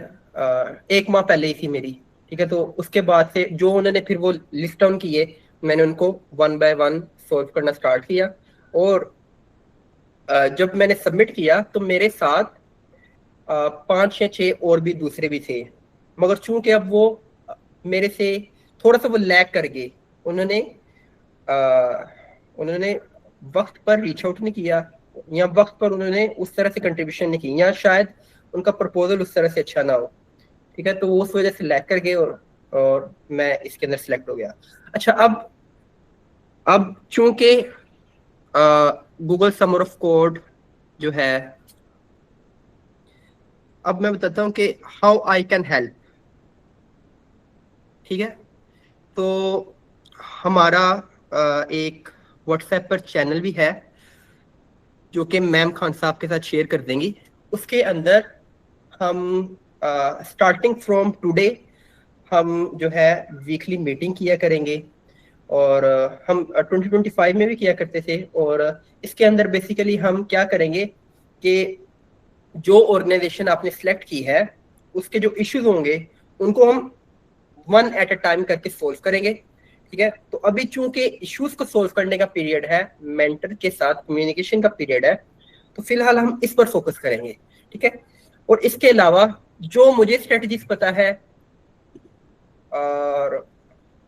1 माह पहले ही थी मेरी। ठीक है, तो उसके बाद से जो उन्होंने फिर वो लिस्ट डाउन किए, मैंने उनको 1 बाय 1 सॉल्व करना स्टार्ट किया। और जब मैंने सबमिट किया तो मेरे साथ 5 या 6 और भी दूसरे भी थे, मगर चूंकि अब वो मेरे से थोड़ा सा वो लैग कर गए, उन्होंने उन्होंने वक्त पर रीच आउट नहीं किया, या वक्त पर उन्होंने उस तरह से कंट्रीब्यूशन नहीं की, या शायद उनका प्रपोजल उस तरह से अच्छा ना हो। ठीक है, तो वो उस वजह से लैग कर गए और मैं इसके अंदर सिलेक्ट हो गया। अच्छा, अब चूंकि गूगल समर ऑफ कोड जो है, अब मैं बताता हूँ कि हाउ आई कैन हेल्प। ठीक है, तो हमारा एक व्हाट्सएप पर चैनल भी है जो कि मैम खान साहब के साथ शेयर कर देंगी। उसके अंदर हम स्टार्टिंग फ्रॉम टुडे हम जो है वीकली मीटिंग किया करेंगे, और हम 2025 में भी किया करते थे। और इसके अंदर बेसिकली हम क्या करेंगे कि जो ऑर्गेनाइजेशन आपने सेलेक्ट की है उसके जो इश्यूज होंगे उनको हम 1 एट अ टाइम करके सोल्व करेंगे। ठीक है, तो अभी चूंकि इश्यूज को सोल्व करने का पीरियड है, मेंटर के साथ कम्युनिकेशन का पीरियड है, तो फिलहाल हम इस पर फोकस करेंगे। ठीक है, और इसके अलावा जो मुझे स्ट्रेटजीज पता है, और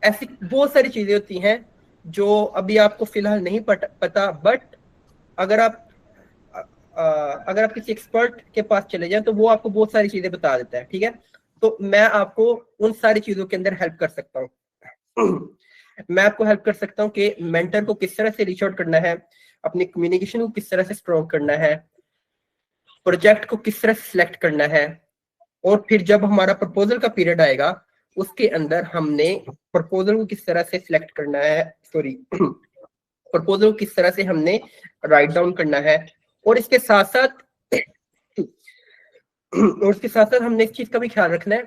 ऐसी बहुत सारी चीजें होती हैं जो अभी आपको फिलहाल नहीं पता, बट अगर आप अगर आप किसी एक्सपर्ट के पास चले जाएं तो वो आपको बहुत सारी चीजें बता देता है। ठीक है, तो मैं आपको उन सारी चीजों के अंदर हेल्प कर सकता हूँ। मैं आपको हेल्प कर सकता हूँ कि मेंटर को किस तरह से रीच आउट करना है, अपनी कम्युनिकेशन को किस तरह से स्ट्रॉन्ग करना है, प्रोजेक्ट को किस तरह से सिलेक्ट करना है, और फिर जब हमारा प्रपोजल का पीरियड आएगा उसके अंदर हमने प्रपोजल को किस तरह से सिलेक्ट करना है, सॉरी प्रपोजल को किस तरह से हमने राइट डाउन करना है। और इसके साथ साथ हमने इस चीज का भी ख्याल रखना है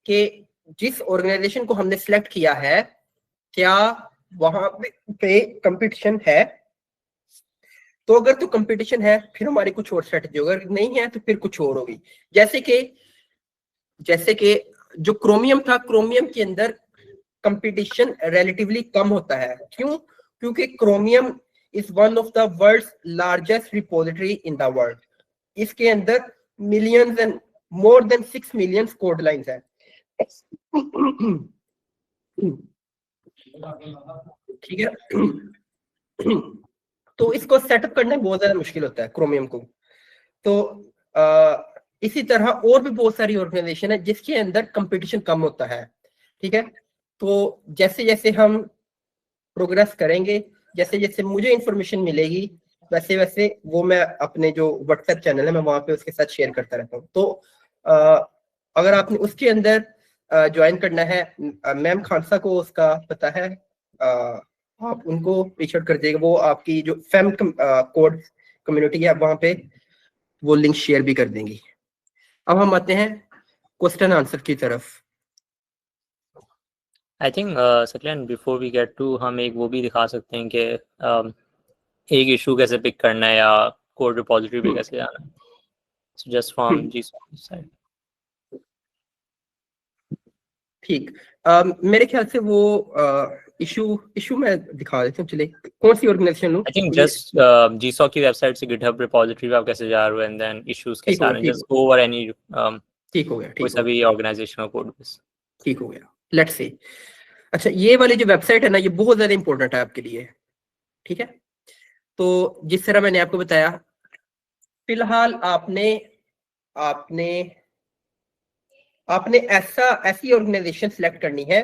कि जिस ऑर्गेनाइजेशन को हमने सिलेक्ट किया है, क्या वहां पे कंपटीशन है। तो अगर तो कंपटीशन है फिर हमारी कुछ और स्ट्रेटजी होगी, अगर नहीं है तो फिर कुछ और होगी। जैसे कि जो क्रोमियम था, क्रोमियम के अंदर कंपटीशन रिलेटिवली कम होता है। क्यों? क्योंकि Chromium is one of the world's largest repository in the world. इसके अंदर millions and more than 6 million code lines है। ठीक है, तो इसको सेटअप करना बहुत ज्यादा मुश्किल होता है क्रोमियम को। तो इसी तरह और भी बहुत सारी ऑर्गेनाइजेशन है जिसके अंदर कंपटीशन कम होता है। ठीक है, तो जैसे जैसे हम प्रोग्रेस करेंगे, जैसे जैसे मुझे इंफॉर्मेशन मिलेगी, वैसे वैसे वो मैं अपने जो व्हाट्सएप चैनल है मैं वहां पे उसके साथ शेयर करता रहता हूँ। तो अगर आपने उसके अंदर ज्वाइन करना है, मैम खालसा को उसका पता है, आप उनको रीच आउट कर दीजिएगा, वो आपकी जो फैम कोड कम्युनिटी है वहां पे वो लिंक शेयर भी कर देंगी। अब हम आते हैं क्वेश्चन आंसर की तरफ। I think Satyan before we get to, हम एक वो भी दिखा सकते हैं कि एक इशू कैसे पिक करना है या कोड रिपोजिटरी पे कैसे जाना है, जस्ट फ्रॉम जीसॉक साइड। ठीक, मेरे ख्याल से वो इशू मैं दिखा देता हूँ। चले, कौन सी ऑर्गेनाइजेशन लूं? आई थिंक जस्ट जीसॉक की वेबसाइट से गिटहब रिपोजिटरी पे आप कैसे जा रहे हो एंड देन इश्यूज कैसे आ रहे हैं, जस्ट गो ओवर एनी ठीक हो गया, कोई सा भी ऑर्गेनाइजेशन का कोड बेस। ठीक हो गया, लेट्स सी। अच्छा, ये वाली जो वेबसाइट है ना, ये बहुत ज्यादा इंपॉर्टेंट है आपके लिए। ठीक है, तो जिस तरह मैंने आपको बताया फिलहाल आपने आपने आपने ऐसी ऑर्गेनाइजेशन सिलेक्ट करनी है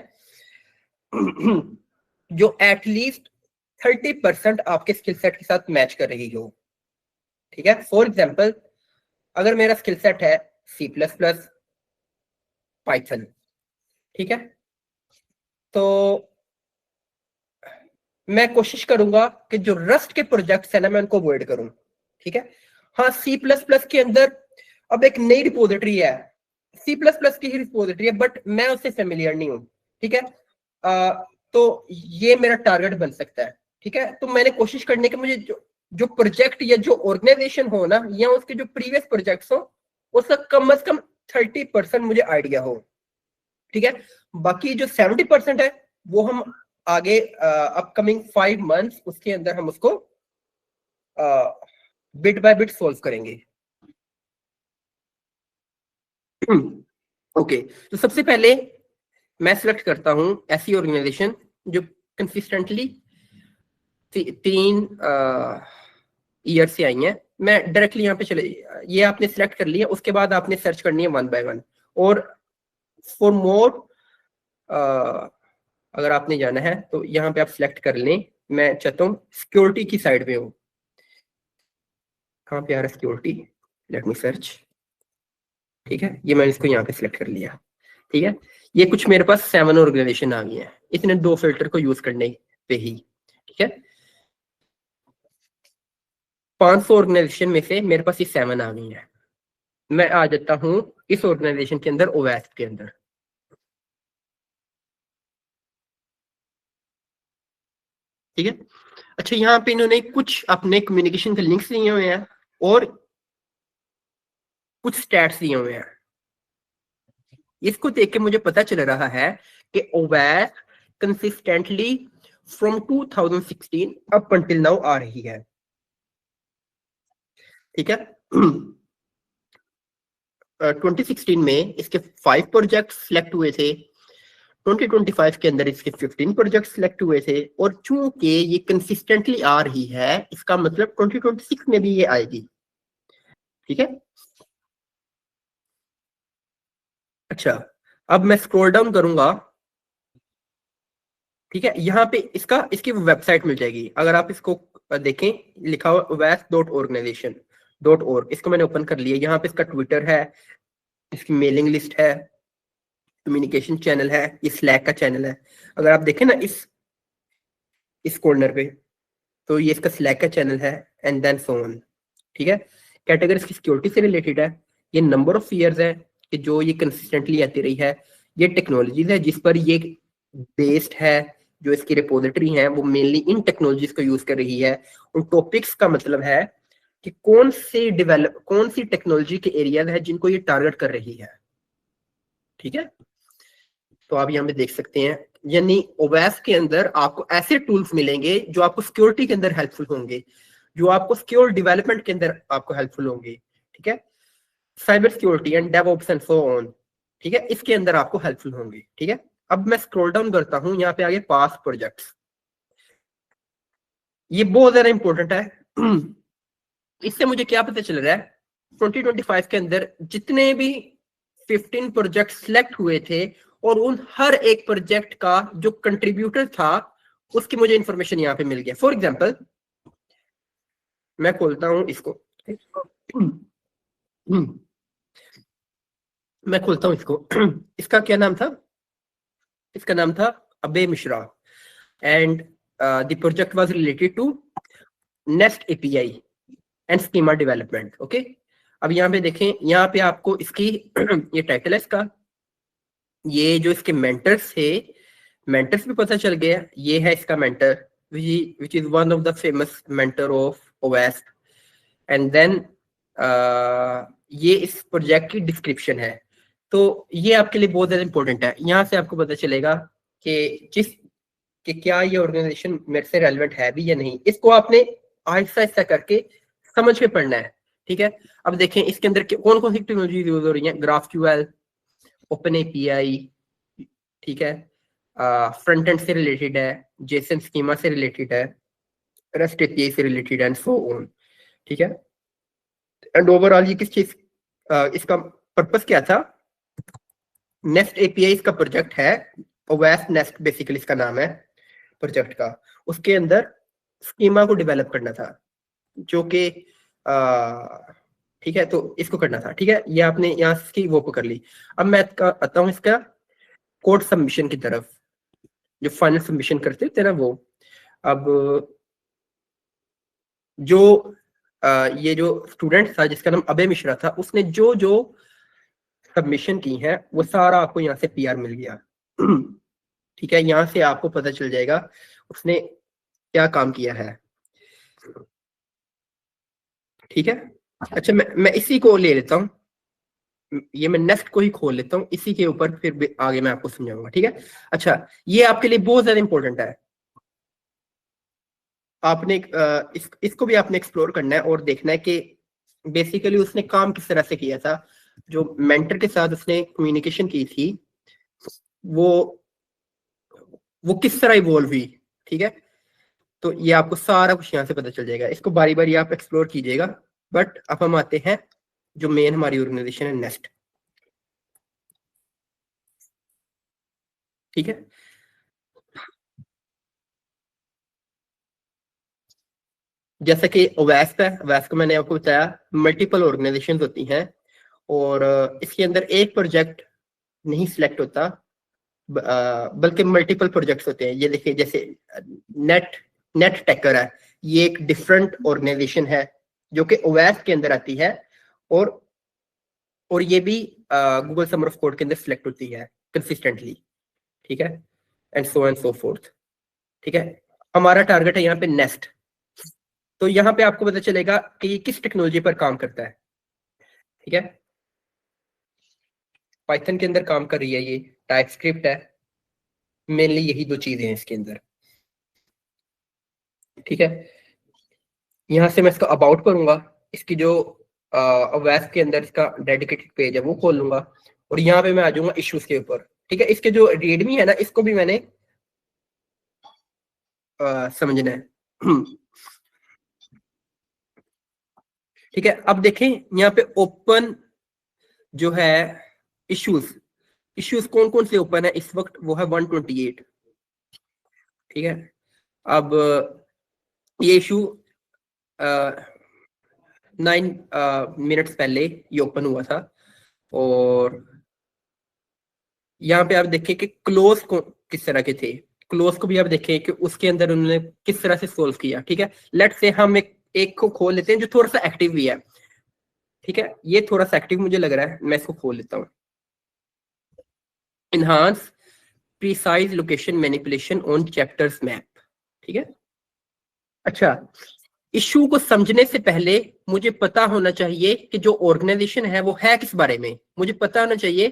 जो एटलीस्ट 30% आपके स्किल सेट के साथ मैच कर रही हो, ठीक है। फॉर एग्जाम्पल, अगर मेरा स्किल सेट है C++, पाइथन, ठीक है, तो मैं कोशिश करूंगा कि जो रस्ट के प्रोजेक्ट्स है ना, मैं उनको अवॉइड करूं, ठीक है। हाँ, C++ के अंदर अब एक नई रिपोजिटरी है, C++ की ही रिपोजिटरी है, बट मैं उससे फेमिलियर नहीं हूं, ठीक है। तो ये मेरा टारगेट बन सकता है, ठीक है। तो मैंने कोशिश करने की, मुझे जो प्रोजेक्ट या जो ऑर्गेनाइजेशन हो ना, या उसके जो प्रीवियस प्रोजेक्ट्स हो, उसका कम से कम 30% मुझे आइडिया हो, ठीक है। बाकी जो 70% है वो हम आगे अपकमिंग 5 मंथ्स उसके अंदर हम उसको बिट बाय बिट सोल्व करेंगे। ओके, तो सबसे पहले मैं सिलेक्ट करता हूं ऐसी ऑर्गेनाइजेशन जो कंसिस्टेंटली 3 ईयर से आई है। मैं डायरेक्टली यहाँ पे चले, ये आपने सिलेक्ट कर लिया, उसके बाद आपने सर्च करनी है 1 by 1। और फॉर मोर अगर आपने जाना है तो यहाँ पे आप सिलेक्ट कर लें। मैं चाहता हूँ सिक्योरिटी की साइड में हूँ, कहाँ पे आ रहा है सिक्योरिटी, लेट मी सर्च, ठीक है। ये मैंने इसको यहाँ पे सिलेक्ट कर लिया, ठीक है। ये कुछ मेरे पास 7 ऑर्गेनाइजेशन आ गई है, इतने 2 फिल्टर को यूज करने पे ही, ठीक है। 500 ऑर्गेनाइजेशन में से मेरे पास ये 7 आ गई है। मैं आ जाता हूँ इस ऑर्गेनाइजेशन के अंदर, ओवैस्ट के अंदर, ठीक है। अच्छा, यहाँ पे इन्होंने कुछ अपने कम्युनिकेशन के लिंक्स दिए हुए हैं और कुछ स्टैट्स दिए हुए हैं। इसको देख के मुझे पता चल रहा है कि ओवैस consistently from 2016 up until now आ रही है, ठीक है। 2016 में इसके 5 प्रोजेक्ट सिलेक्ट हुए थे, 2025 के अंदर इसके 15 प्रोजेक्ट सिलेक्ट हुए थे, और चूंकि ये कंसिस्टेंटली आ रही है, इसका मतलब 2026 में भी ये आएगी, ठीक है। अच्छा, अब मैं स्क्रॉल डाउन करूंगा, ठीक है। यहाँ पे इसकी वेबसाइट मिल जाएगी, अगर आप इसको देखें, लिखा हुआ west.organization.org, इसको मैंने ओपन कर लिया। यहाँ पे इसका ट्विटर है, इसकी मेलिंग लिस्ट है, कम्युनिकेशन चैनल है, ये स्लैक का चैनल है। अगर आप देखें ना इस कॉर्नर पे, तो ये इसका स्लैक का चैनल है, एंड देन सो ऑन, ठीक है। कैटेगरी इसकी सिक्योरिटी से रिलेटेड है, ये नंबर ऑफ ईयर्स है कि जो ये कंसिस्टेंटली आती रही है, ये टेक्नोलॉजीज है जिस पर ये बेस्ड है, जो इसकी रिपोजिटरी है वो मेनली इन टेक्नोलॉजीज को यूज कर रही है। उन टॉपिक्स का मतलब है कि कौन सी टेक्नोलॉजी के एरियाज है जिनको ये टारगेट कर रही है, ठीक है। तो आप यहाँ पे देख सकते हैं, यानी ओवैस के अंदर आपको ऐसे टूल्स मिलेंगे जो आपको सिक्योरिटी के अंदर हेल्पफुल होंगे, जो आपको सिक्योर डेवलपमेंट के अंदर आपको हेल्पफुल होंगे, ठीक है। Cyber security and DevOps and so on, ठीक है, इसके अंदर आपको हेल्पफुल होंगे, ठीक है। अब मैं स्क्रॉल डाउन करता हूं, यहाँ पे आगे पास प्रोजेक्ट्स, ये बहुत ज्यादा इंपॉर्टेंट है। इससे मुझे क्या पता चल रहा है, 2025 के अंदर जितने भी 15 प्रोजेक्ट सिलेक्ट हुए थे, और उन हर एक प्रोजेक्ट का जो कंट्रीब्यूटर था उसकी मुझे इंफॉर्मेशन यहाँ पे मिल गया। फॉर एग्जाम्पल, मैं खोलता हूं इसको, मैं खोलता हूं इसको, इसका क्या नाम था, इसका नाम था Abhay Mishra, and the project was related to Nest API and schema development, okay. अब यहाँ पे देखें, यहाँ पे आपको इसकी ये टाइटल है इसका, ये जो इसके मेंटर्स थे, मेंटर्स भी पता चल गया, ये है इसका mentor, which is one of the famous mentor of ओवैस्ट। एंड देन ये इस प्रोजेक्ट की डिस्क्रिप्शन है। तो ये आपके लिए बहुत ज्यादा इंपॉर्टेंट है, यहाँ से आपको पता चलेगा कि क्या ये ऑर्गेनाइजेशन मेरे से रेलेवेंट है भी या नहीं। इसको आपने आहिस्ता आहिस्ता करके समझ के पढ़ना है, ठीक है। अब देखें इसके अंदर कौन कौन सी टेक्नोलॉजी यूज हो रही है, ग्राफक्यूएल, ओपन एपीआई, ठीक है, फ्रंट एंड से रिलेटेड है, जेसन स्कीमा से रिलेटेड है, रेस्ट एपीआई से रिलेटेड एंड सो ऑन, ठीक है। एंड ओवरऑल ये किस चीज, इसका पर्पस क्या था? नेस्ट एपीआई इसका प्रोजेक्ट है, ओवेस्ट नेस्ट बेसिकली इसका नाम है प्रोजेक्ट का। उसके अंदर स्कीमा को डेवलप करना था, जो कि ठीक है, तो इसको करना था। ठीक है, ये आपने यहाँ की वो कर ली। अब मैं आता हूँ इसका कोड सबमिशन की तरफ, जो फाइनल सबमिशन करते थे ना वो। अब जो ये जो स्टूडेंट था जिसका नाम अभय मिश्रा था, उसने जो जो सबमिशन की है वो सारा आपको यहाँ से पीआर मिल गया। ठीक है, यहाँ से आपको पता चल जाएगा उसने क्या काम किया है। ठीक है, अच्छा मैं इसी को ले लेता हूँ, ये मैं नेक्स्ट को ही खोल लेता हूँ, इसी के ऊपर फिर आगे मैं आपको समझाऊंगा। ठीक है, अच्छा ये आपके लिए बहुत ज्यादा इंपॉर्टेंट है। आपने इसको भी आपने एक्सप्लोर करना है और देखना है कि बेसिकली उसने काम किस तरह से किया था, जो मेंटर के साथ उसने कम्युनिकेशन की थी वो किस तरह इवॉल्व हुई। ठीक है, तो ये आपको सारा कुछ यहाँ से पता चल जाएगा। इसको बारी बारी आप एक्सप्लोर कीजिएगा। बट अब हम आते हैं जो मेन हमारी ऑर्गेनाइजेशन है, नेस्ट। ठीक है, जैसा कि ओवैस्प है, ओवैस्प को मैंने आपको बताया मल्टीपल ऑर्गेनाइजेशन होती हैं, और इसके अंदर एक प्रोजेक्ट नहीं सिलेक्ट होता, बल्कि मल्टीपल प्रोजेक्ट्स होते हैं। ये देखिए, जैसे नेट नेट टेकर है, ये एक डिफरेंट ऑर्गेनाइजेशन है जो कि ओवैस्प के अंदर आती है, और ये भी गूगल समर ऑफ कोड के अंदर सिलेक्ट होती है कंसिस्टेंटली। ठीक है, एंड सो फोर्थ। ठीक है, हमारा टारगेट है यहाँ पे नेस्ट। तो यहाँ पे आपको पता चलेगा कि ये किस टेक्नोलॉजी पर काम करता है। ठीक है, पाइथन के अंदर काम कर रही है, ये टाइपस्क्रिप्ट है, मेनली यही दो चीजें हैं इसके अंदर। ठीक है, यहाँ से मैं इसका अबाउट करूंगा, इसकी जो वेब के अंदर इसका डेडिकेटेड पेज है वो खोल लूंगा, और यहाँ पे मैं आ जाऊंगा इश्यूज के ऊपर। ठीक है, इसके जो रीडमी है ना, इसको भी मैंने समझना है। ठीक है, अब देखें यहाँ पे ओपन जो है इश्यूज, इश्यूज कौन कौन से ओपन है इस वक्त, वो है 128। ठीक है, अब ये इशू 9 मिनट्स पहले ये ओपन हुआ था, और यहाँ पे आप देखें कि क्लोज को किस तरह के थे, क्लोज को भी आप देखें कि उसके अंदर उन्होंने किस तरह से सोल्व किया। ठीक है, लेट्स से हम एक को खोल लेते हैं जो थोड़ा सा एक्टिव भी है। ठीक है, ये थोड़ा सा एक्टिव मुझे लग रहा है, मैं इसको खोल लेता हूँ। Enhance precise location manipulation on chapters map. ठीक है, अच्छा इशू को समझने से पहले मुझे पता होना चाहिए कि जो ऑर्गेनाइजेशन है वो है किस बारे में। मुझे पता होना चाहिए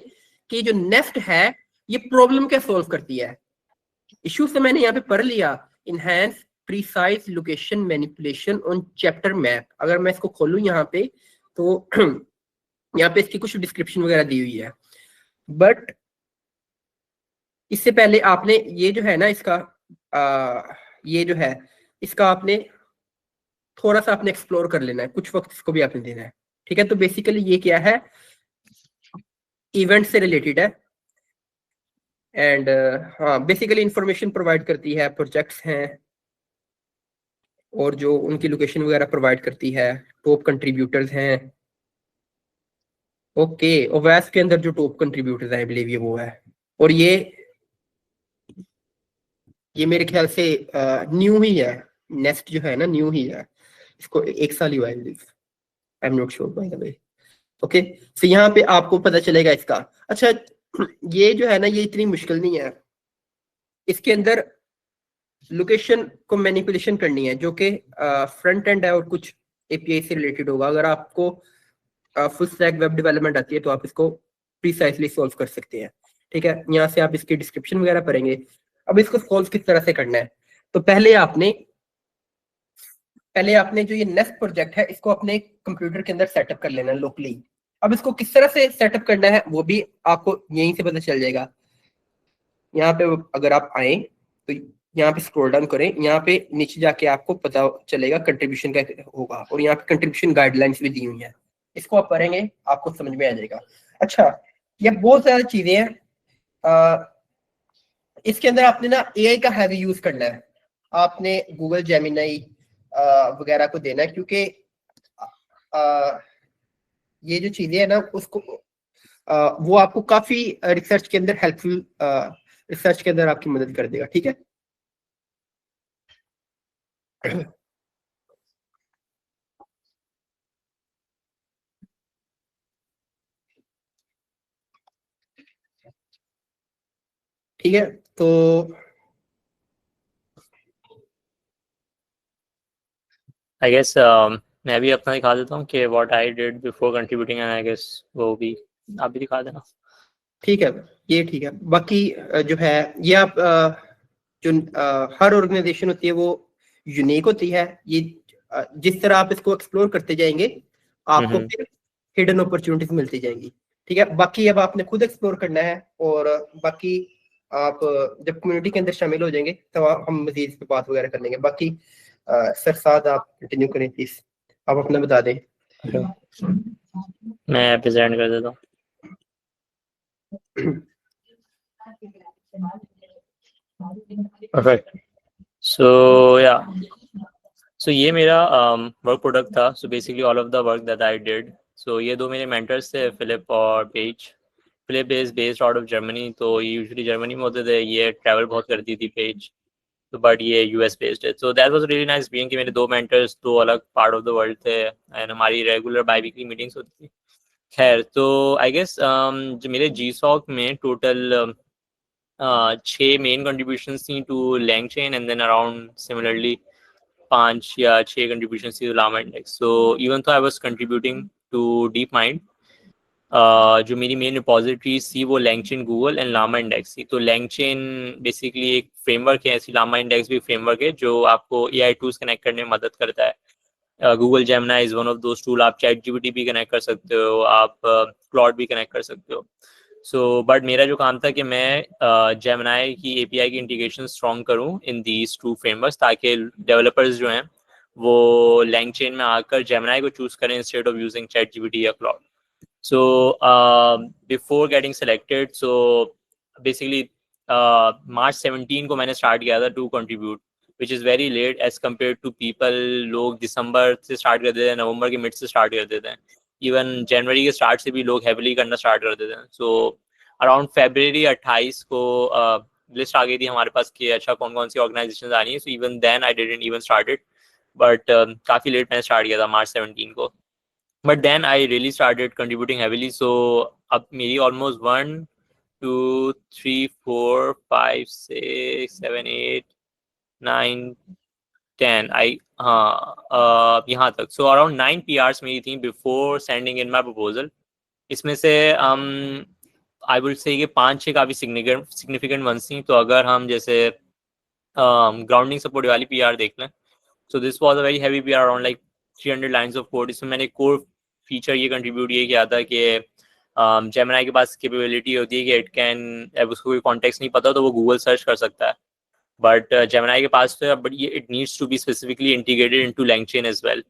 कि जो नेस्ट है ये प्रॉब्लम क्या सोल्व करती है। इशू से मैंने यहाँ पे पढ़ लिया, enhance precise location manipulation on chapter map. अगर मैं इसको खोलूं यहाँ पे, तो यहाँ पे इसकी कुछ डिस्क्रिप्शन वगैरह दी हुई है, बट इससे पहले आपने ये जो है ना इसका ये जो है इसका आपने थोड़ा सा आपने एक्सप्लोर कर लेना है, कुछ वक्त इसको भी आपने देना है। ठीक है, तो बेसिकली ये क्या है, इवेंट से रिलेटेड है, एंड हाँ बेसिकली इंफॉर्मेशन प्रोवाइड करती है, प्रोजेक्ट्स हैं और जो उनकी लोकेशन वगैरह प्रोवाइड करती है, टॉप कंट्रीब्यूटर्स हैं। ओके, ओवैस के अंदर जो टॉप कंट्रीब्यूटर्स हैं आई बिलीव ये वो है, और ये मेरे ख्याल से न्यू ही है, नेस्ट जो है ना न्यू ही है, इसको 1 साल ही हुआ है, I am not sure by the way. Okay, तो यहाँ पे आपको पता चलेगा इसका। अच्छा ये जो है ना ये इतनी मुश्किल नहीं है, इसके अंदर लोकेशन को मैनिपुलेशन करनी है, जो कि फ्रंट एंड है और कुछ एपीआई से रिलेटेड होगा। अगर आपको फुल स्टैक वेब डेवलपमेंट आती है तो आप इसको प्रीसाइजली सॉल्व कर सकते हैं। ठीक है, यहाँ से आप इसकी डिस्क्रिप्शन वगैरह पढ़ेंगे। अब इसको सॉल्व किस तरह से करना है, तो पहले आपने जो ये नेस्ट प्रोजेक्ट है इसको अपने कंप्यूटर के अंदर सेटअप कर लेना है लोकली। अब इसको किस तरह से सेटअप करना है वो भी आपको यहीं से पता चल जाएगा। यहाँ पे अगर आप आए तो यहाँ पे स्क्रॉल डाउन करें, यहाँ पे नीचे जाके आपको पता चलेगा कंट्रीब्यूशन का होगा, और यहाँ पे कंट्रीब्यूशन गाइडलाइंस भी दी हुई है। इसको आप पढ़ेंगे आपको समझ में आ जाएगा। अच्छा, ये बहुत सारी चीजें हैं। इसके अंदर आपने ना एआई का हैवी यूज करना है, आपने गूगल जेमिनाई वगैरह को देना है, क्योंकि ये जो चीजें है ना उसको वो आपको काफी रिसर्च के अंदर हेल्पफुल, रिसर्च के अंदर आपकी मदद कर देगा, ठीक है। ठीक है, तो आई गेस मैं भी अपना दिखा देता हूँ कि what I did before contributing, and I guess वो भी आप भी दिखा देना। ठीक है, ये ठीक है। बाकी जो है ये आप जो हर ऑर्गेनाइजेशन होती है वो यूनिक होती है। ये जिस तरह आप इसको एक्सप्लोर करते जाएंगे आपको फिर हिडन अपॉर्चुनिटीज मिलती जाएंगी, ठीक है। बाकी अब आपने खुद एक्सप्लोर करना है, और बाकी आप जब कम्युनिटी के अंदर शामिल हो जाएंगे तो हम मजीद इस पे बात वगैरह कर लेंगे। बाकी सर साथ आप कंटिन्यू करें प्लीज, आप अपना बता दें। मैं प्रेजेंट कर देता हूँ। परफेक्ट। सो या सो ये मेरा वर्क प्रोडक्ट था। So basically all of the work that I did. So ये दो मेरे मेंटर्स थे, फिलिप और Page. Philip is based out of Germany, तो ये यूजुअली जर्मनी में होते थे। ये ट्रैवल बहुत करती थी पेज, तो बट ये यूएस बेस्ड है। So that was really nice being कि मेरे दो मेंटर्स दो अलग पार्ट ऑफ द वर्ल्ड थे, एंड हमारी रेगुलर बाई वीकली मीटिंग्स होती थी। खैर, तो आई गेस जो मेरे जी सॉक में टोटल 6 मेन कंट्रीब्यूशंस थी to LangChain, and then around similarly 5 या 6 कंट्रीब्यूशंस थी to LlamaIndex. So even though I was contributing to DeepMind, जो मेरी मेन रिपोजिटरीज थी वो LangChain, Google and Lama Index थी। तो लैंगचेन बेसिकली एक फ्रेमवर्क है, ऐसी लामा इंडेक्स भी फ्रेमवर्क है जो आपको एआई टूल्स कनेक्ट करने में मदद करता है। Google Gemini is one of those tool. आप चैट जीपीटी भी कनेक्ट कर सकते हो, आप क्लॉड भी कनेक्ट कर सकते हो। सो बट मेरा जो काम था कि मैं जेमिनाई की एपीआई की इंटीग्रेशन स्ट्रॉन्ग करूं इन दीज टू फ्रेमवर्क्स, ताकि डेवलपर्स जो हैं वो लैंगचेन में आकर जेमिनाई को चूज करें instead of using chat GPT या Claude. So before getting selected, so basically March 17 को मैंने स्टार्ट किया था to contribute, which is very late as compared to people। लोग दिसंबर से स्टार्ट करते थे, नवंबर के मिड से स्टार्ट करते थे, इवन जनवरी के स्टार्ट से भी लोग हैविली करना स्टार्ट करते थे। सो अराउंड February 28 को लिस्ट आ गई थी हमारे पास कि अच्छा कौन कौन सी ऑर्गेनाइजेशन आ रही है। So even then I didn't even started, but काफ़ी लेट मैंने स्टार्ट किया था March 17 को। But then I really started contributing heavily. So अब मेरी almost 1 2 3 4 5 6 7 8 9 10 हाँ यहाँ तक। So around 9 PRs मेरी थी before sending in my proposal। इसमें से I would say कि 5-6 काफ़ी significant ones थी। तो अगर हम जैसे ग्राउंडिंग सपोर्ट वाली PR देख लें, so this was a very heavy PR, around like 300 lines of code। इसमें मैंने कोर फीचर ये कंट्रीब्यूट ये किया था कि जेमिनाई के पास कैपेबिलिटी होती है कि इट कैन, अब उसको कोई कॉन्टेक्स्ट नहीं पता तो वो गूगल सर्च कर सकता है, बट जेमिनाई के पास तो बट ये it needs to be specifically integrated into LangChain as well.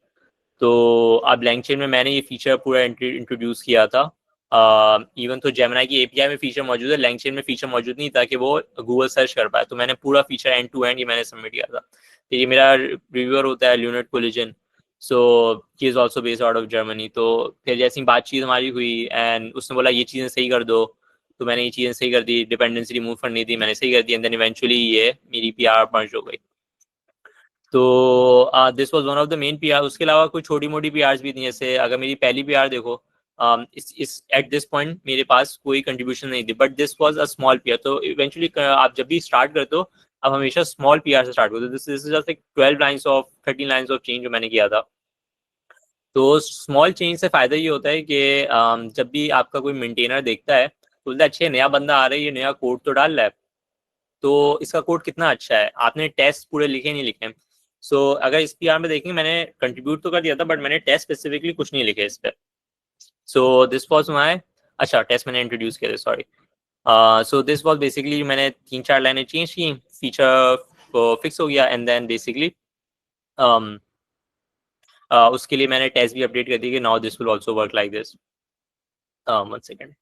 तो अब लैंगचेन में मैंने ये फीचर पूरा इंट्रोड्यूस किया था। इवन तो जेमिनाई की एपीआई में फीचर मौजूद है, लैंगचेन में फीचर मौजूद नहीं था कि वो गूगल सर्च कर पाए। तो मैंने पूरा फीचर एंड टू एंड ये मैंने सबमिट किया था। तो ये मेरा रिव्यूअर होता है lunate collision. So he is also based out of Germany. तो फिर जैसी बातचीत हमारी हुई एंड उसने बोला ये चीज़ें सही कर दो, तो मैंने ये चीज़ें सही कर दी, डिपेंडेंसी रिमूव करनी थी मैंने सही कर दी, एंड देन इवेंचुअली ये मेरी पीआर मर्ज हो गई। तो this was one of the main PR. उसके अलावा कुछ छोटी मोटी पीआरस भी थी, जैसे अगर मेरी पहली पीआर देखो, इस एट दिस पॉइंट मेरे पास कोई कंट्रीब्यूशन नहीं थी, but this was a small PR. तो इवेंचुअली आप जब भी स्टार्ट करते हो आप हमेशा स्मॉल पीआर से स्टार्ट करते हो। This is just like 12 lines of 13 lines of change जो मैंने किया था। तो स्मॉल चेंज से फायदा ये होता है कि जब भी आपका कोई मेंटेनर देखता है तो बोलता है अच्छे नया बंदा आ रहा है, ये नया कोड तो डाल रहा है, तो इसका कोड कितना अच्छा है, आपने टेस्ट पूरे लिखे नहीं लिखे। सो अगर इस पीआर में देखेंगे मैंने कंट्रीब्यूट तो कर दिया था, बट मैंने टेस्ट स्पेसिफिकली कुछ नहीं लिखे इस पर। सो दिस वॉज माई, अच्छा टेस्ट मैंने इंट्रोड्यूस किया था, sorry. So this was basically मैंने 3-4 लाइनें चेंज की, फीचर फिक्स हो गया, एंड देन बेसिकली उसके लिए मैंने टेस्ट भी अपडेट कर दी कि now this will also work like this. 1 second.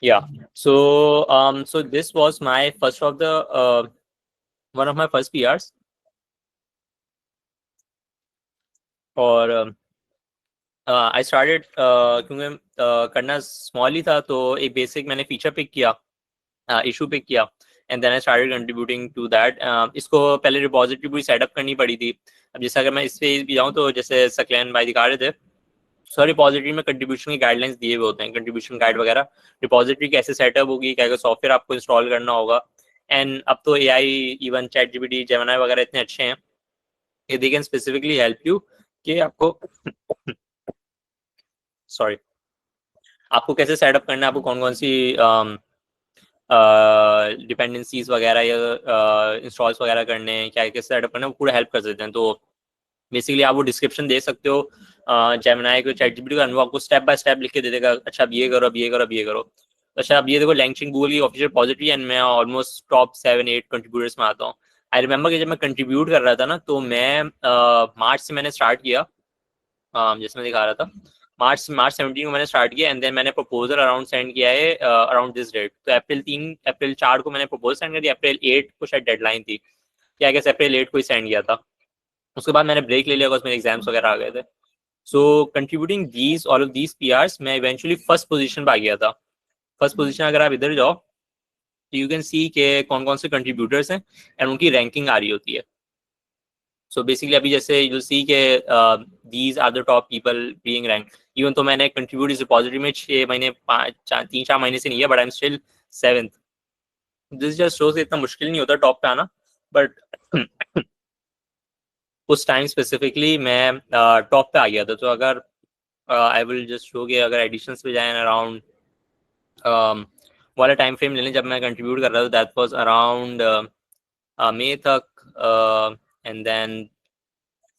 Yeah. So this was my first of the one of my first PRs. और आई स्टार्टेड क्योंकि करना स्मॉल ही था तो एक बेसिक मैंने फीचर पिक किया, इशू पिक किया, and then I started contributing to that. इसको पहले रिपोजिटरी पूरी सेटअप करनी पड़ी थी. अब जैसे अगर मैं इस पे भी जाऊँ तो जैसे सकलैन भाई दिखा रहे थे, सो रिपोजिटरी में कंट्रीब्यूशन की गाइडलाइंस दिए हुए होते हैं, कंट्रीब्यूशन गाइड वगैरह, रिपोजिटरी कैसे सेटअप होगी, क्या क्या सॉफ्टवेयर आपको इंस्टॉल करना होगा. एंड अब तो AI, even chat GPT, Gemini वगैरह इतने अच्छे हैं कि they can specifically help you कि आपको सॉरी आपको कैसे सेटअप करना है, आपको कौन कौन सी डिपेंडेंसीज वगैरह या इंस्टॉल्स वगैरह करने हैं, क्या कैसे सेटअप करना है, वो पूरा हेल्प कर देते हैं. तो बेसिकली आप वो डिस्क्रिप्शन दे सकते हो जेमिनी को, चैट जीपीटी का, वो आपको स्टेप बाय स्टेप लिख के दे देगा. अच्छा अब ये करो, अब ये करो, अब ये करो. अच्छा अब ये देखो, लैंगचिन गूगल की ऑफिशियल रिपोजिटरी एंड मैं ऑलमोस्ट टॉप 7-8 कंट्रीब्यूटर्स में आता हूँ. आई रिमेंबर कि जब मैं कंट्रीब्यूट कर रहा था ना, तो मैं मार्च से मैंने स्टार्ट किया, जैसे मैं दिखा रहा था, मार्च 17 को मैंने स्टार्ट किया, एंड देन मैंने प्रपोजल अराउंड सेंड किया है अराउंड दिस डेट. तो अप्रैल 4 को मैंने प्रपोजल सेंड कर दिया, अप्रैल 8 को शायद डेडलाइन थी, या गेस अप्रैल 8 को ही सेंड किया था. उसके बाद मैंने ब्रेक ले लिया बिकॉज मेरे एग्जाम्स वगैरह आ गए थे. So contributing these all of these PRs मैं इवेंचुअली फर्स्ट पोजीशन पे आ गया था. फर्स्ट पोजीशन अगर आप इधर जाओ तो यू कैन सी के कौन कौन से कंट्रीब्यूटर्स हैं एंड उनकी रैंकिंग आ रही होती है. सो बेसिकली अभी जैसे यू सी के these are the top people being rank. Even तो मैंने कंट्रीब्यूट इस रिपोजिटरी में 6 महीने 3-4 महीने से नहीं है, but I am still 7th. This just shows इतना मुश्किल नहीं होता टॉप पे आना, बट उस टाइम स्पेसिफिकली मैं टॉप पे आ गया था. तो अगर आई विल जस्ट शो के अगर एडिशंस पे जाएं अराउंड वाला टाइम फ्रेम ले लें जब मैं कंट्रीब्यूट कर रहा था, दैट वाज अराउंड मई तक, एंड देन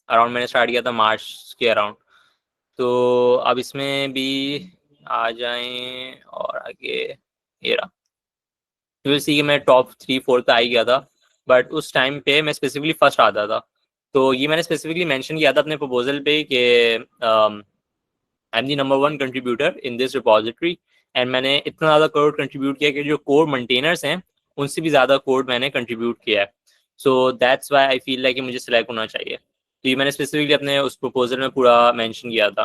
अराउंड मैंने स्टार्ट किया था मार्च के अराउंड. तो अब इसमें भी आ जाएं और आगे ये रहा, यू विल सी कि मैं टॉप 3-4 पे आ ही गया था, बट उस टाइम पे मैं स्पेसिफिकली फर्स्ट आता था. तो ये मैंने स्पेसिफिकली मेंशन किया था अपने प्रपोजल पे कि I am the number 1 contributor in this repository, and मैंने इतना ज़्यादा कोड कंट्रीब्यूट किया कि जो कोड मेंटेनर्स हैं उनसे भी ज़्यादा कोड मैंने कंट्रीब्यूट किया है. So that's why I feel like कि मुझे सिलेक्ट होना चाहिए. तो ये मैंने स्पेसिफिकली अपने उस प्रपोजल में पूरा मेंशन किया था.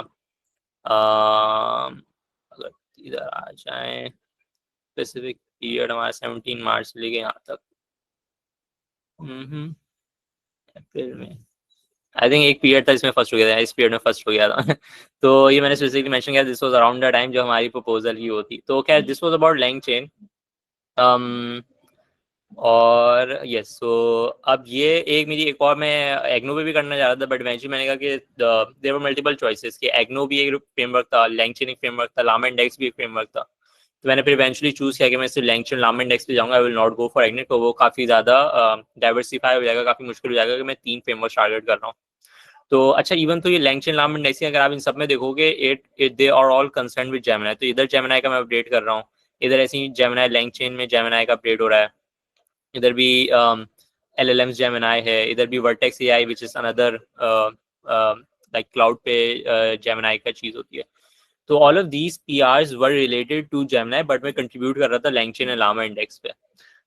अगर इधर आ जाए, स्पेसिफिक पीरियड हमारा 17 मार्च से लेके यहाँ तक, अप्रैल में आई थिंक एक पीरियड था इसमें फर्स्ट हो गया था, इस पीरियड में फर्स्ट हो गया था. तो ये मैंने स्पेसिफिकली मेंशन किया, this was around the time जो हमारी प्रपोजल की होती. तो क्या दिस वाज अबाउट लैंगचेन. और यस, सो अब ये एक और मैं एग्नो पे भी करना चाह रहा था, बट इवेंचुअली मैंने कहा कि देयर वर मल्टीपल चॉइसेस कि एग्नो भी एक फ्रेमवर्क था, लैंगचेन एक फ्रेमवर्क था, लामा इंडेक्स भी एक फ्रेमवर्क था. तो मैंने फिर इवेंचुअली चूज किया कि मैं सिर्फ लैंगचेन लामा इंडेक्स पे जाऊंगा, I will not go for Agno. तो वो काफ़ी ज़्यादा डाइवर्सिफाई हो जाएगा, काफ़ी मुश्किल हो जाएगा कि मैं 3 फ्रेमवर्क टारगेट कर रहा हूँ. तो अच्छा, इवन तो ये लैंगचेन लामा इंडेक्स अगर आप इन सब में देखोगे, they are all concern with Gemini. तो इधर जेमिनी का मैं अपडेट कर रहा हूँ, इधर ऐसे ही जेमिनी लैंगचेन में जेमिनी का अपडेट हो रहा है, इधर भी LLMs जेमिनी है, इधर भी Vertex AI which is another like cloud पे जेमिनी का चीज़ होती है. तो all of these PRs were related to Gemini, but मैं कंट्रीब्यूट कर रहा था लैंगचेन एंड लामा इंडेक्स पे.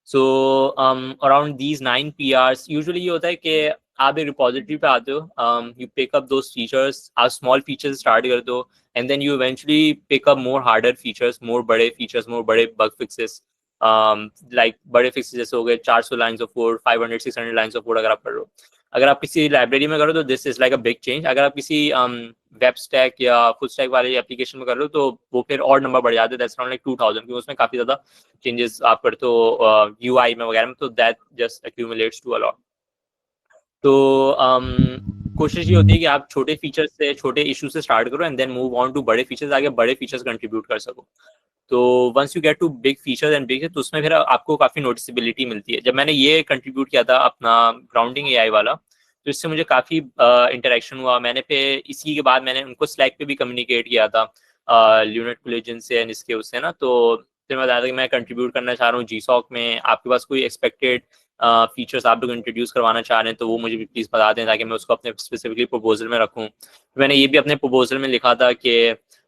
So around these 9 PRs usually ये होता है कि आप एक रिपोजिटरी पे आते हो, you pick up those features, आप स्मॉल फीचर्स स्टार्ट करते हो, and then you eventually pick up more harder features, more बड़े फीचर्स, मोर बड़े बग फिक्सेस. लाइक बड़े फिक्सेस जैसे हो गए 400 lines of code, 500-600 lines of code अगर आप कर रहे हो. अगर आप किसी लाइब्रेरी में करो तो this is like a big change. अगर आप किसी वेब स्टैक या फुल स्टैक वाले एप्लीकेशन में कर रहे हो तो वो फिर और नंबर बढ़ जाते हैं, दैट्स अराउंड लाइक 2000, क्योंकि उसमें काफ़ी ज़्यादा चेंजेस आप करते हो UI में वगैरह में, तो that just accumulates to a lot. तो कोशिश ये होती है कि आप छोटे फीचर्स से, छोटे इशू से स्टार्ट करो and then move on to बड़े फीचर्स, आगे बड़े फीचर्स कंट्रीब्यूट कर सको. तो once you get to big features and big, तो उसमें फिर आपको काफ़ी नोटिसेबिलिटी मिलती है. जब मैंने ये कंट्रीब्यूट किया था अपना ग्राउंडिंग AI वाला, तो इससे मुझे काफ़ी इंटरेक्शन हुआ. मैंने फिर इसी के बाद मैंने उनको स्लैक पे भी कम्युनिकेट किया था ल्यूनेट कोलिजन से एंड इसके उससे ना. तो फिर मैं बताया था कि मैं कंट्रीब्यूट करना चाह रहा हूँ GSOC में, आपके पास कोई एक्सपेक्टेड फीचर्स आप लोग इंट्रोड्यूस करवाना चाह रहे हैं तो वो मुझे भी प्लीज़ बता दें ताकि मैं उसको अपने स्पेसिफिकली प्रपोजल में रखूँ। मैंने ये भी अपने प्रपोजल में लिखा था कि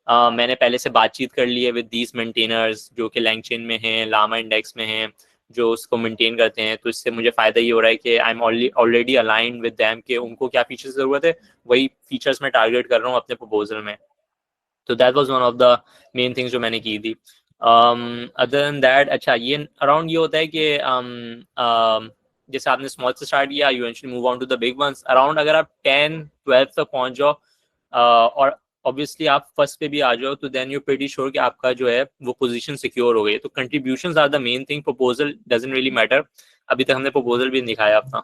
मैंने पहले से बातचीत कर ली है विद दीज मेंटेनर्स जो कि लैंगचेन में हैं, लामा इंडेक्स में हैं, जो उसको मेंटेन करते हैं। तो इससे मुझे फ़ायदा ये हो रहा है कि I am already aligned with them कि उनको क्या फीचर्स की ज़रूरत है, वही फीचर्स मैं टारगेट कर रहा हूँ अपने प्रपोजल में। तो that was one of the main things जो मैंने की थी। अदर देन दैट, अच्छा ये अराउंड ये होता है कि जैसे आपने स्मॉल से स्टार्ट किया, you eventually move on to the big ones. Around अगर आप 10-12 तक पहुंच जाओ और ऑब्वियसली आप फर्स्ट पे भी आ जाओ, तो देन यू प्रीटी श्योर कि आपका जो है वो पोजीशन सिक्योर हो गई। तो contributions are the main thing, proposal doesn't really matter. अभी तक हमने प्रपोजल भी दिखाया अपना,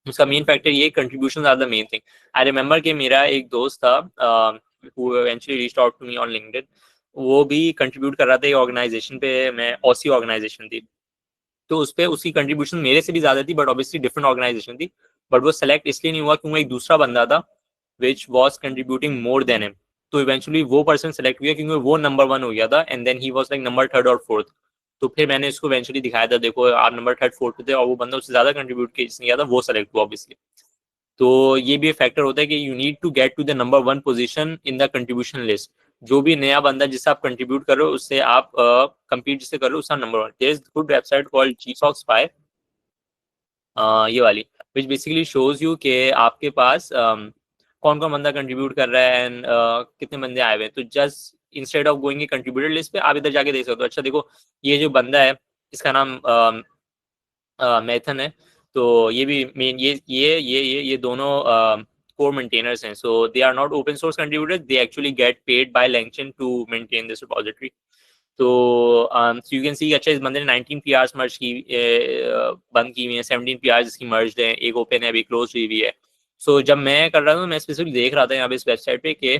उसका मेन फैक्टर ये contributions are the main thing. I remember कि मेरा एक दोस्त था who eventually reached out to me on LinkedIn, वो भी कंट्रीब्यूट कर रहा था ऑर्गेनाइजेशन पे, मैं ऑसी ऑर्गेनाइजेशन थी, तो उस पर उसकी कंट्रीब्यूशन मेरे से भी ज्यादा थी, बट ऑब्वियसली डिफरेंट ऑर्गेनाइजेशन थी। बट वो सेलेक्ट इसलिए नहीं हुआ क्योंकि एक दूसरा बंदा था which was contributing more than him. तो इवेंचुअली वो पर्सन सेलेक्ट हुआ क्योंकि वो नंबर 1 हो गया था, and then he was like number 3rd और 4th। तो फिर मैंने इसको इवेंचुअली दिखाया था, देखो आप नंबर 3rd 4th पे थे और वो बंदा उससे ज्यादा कंट्रीब्यूट किया था, वो सेलेक्ट हुआ ऑब्वियसली। तो ये भी फैक्टर होता है कि you need to get to the number 1 position in the contribution list. जो भी नया बंदा जिससे आप कंट्रीब्यूट कर रहे हो उससे आप कंपीट जिससे कर रहे हो उसका number 1। There is good website called GSOC Spy, ये वाली, विच बेसिकली शोज यू कि आपके पास कौन कौन बंदा कंट्रीब्यूट कर रहा है एंड कितने बंदे आए हुए हैं। तो just instead of going contributor list पे आप इधर जाके देख सकते हो। अच्छा देखो, ये जो बंदा है इसका नाम मैथन है, तो ये भी मेन ये दोनों कोर मेंटेनर्स हैं। So they are not open source contributors, they actually get paid by LangChain to maintain this repository. तो यू कैन सी, अच्छा इस बंदे ने 19 PRs मर्ज की बंद की हुई है, 17 PRs इसकी मर्ज है, एक ओपन है अभी क्लोज हुई हुई है। सो जब मैं कर रहा था मैं स्पेसिफिकली देख रहा था यहाँ पे इस वेबसाइट पे कि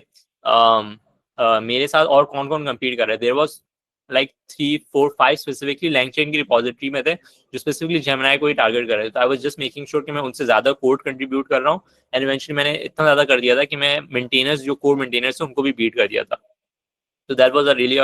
मेरे साथ और कौन कौन कम्पीट कर रहे थे। There was like 3, 4, 5 specifically LangChain की रिपोजिटरी में थे जो स्पेसिफिकली जेमिनी को ही टारगेट कर रहे थे। तो I was just making sure कि मैं उनसे ज्यादा कोड कंट्रीब्यूट कर रहा हूँ, एंड इवेंचुअली मैंने इतना ज्यादा कर दिया था कि मैं मेंटेनर्स जो कोर मेंटेनर्स उनको भी बीट कर दिया था। तो that was a really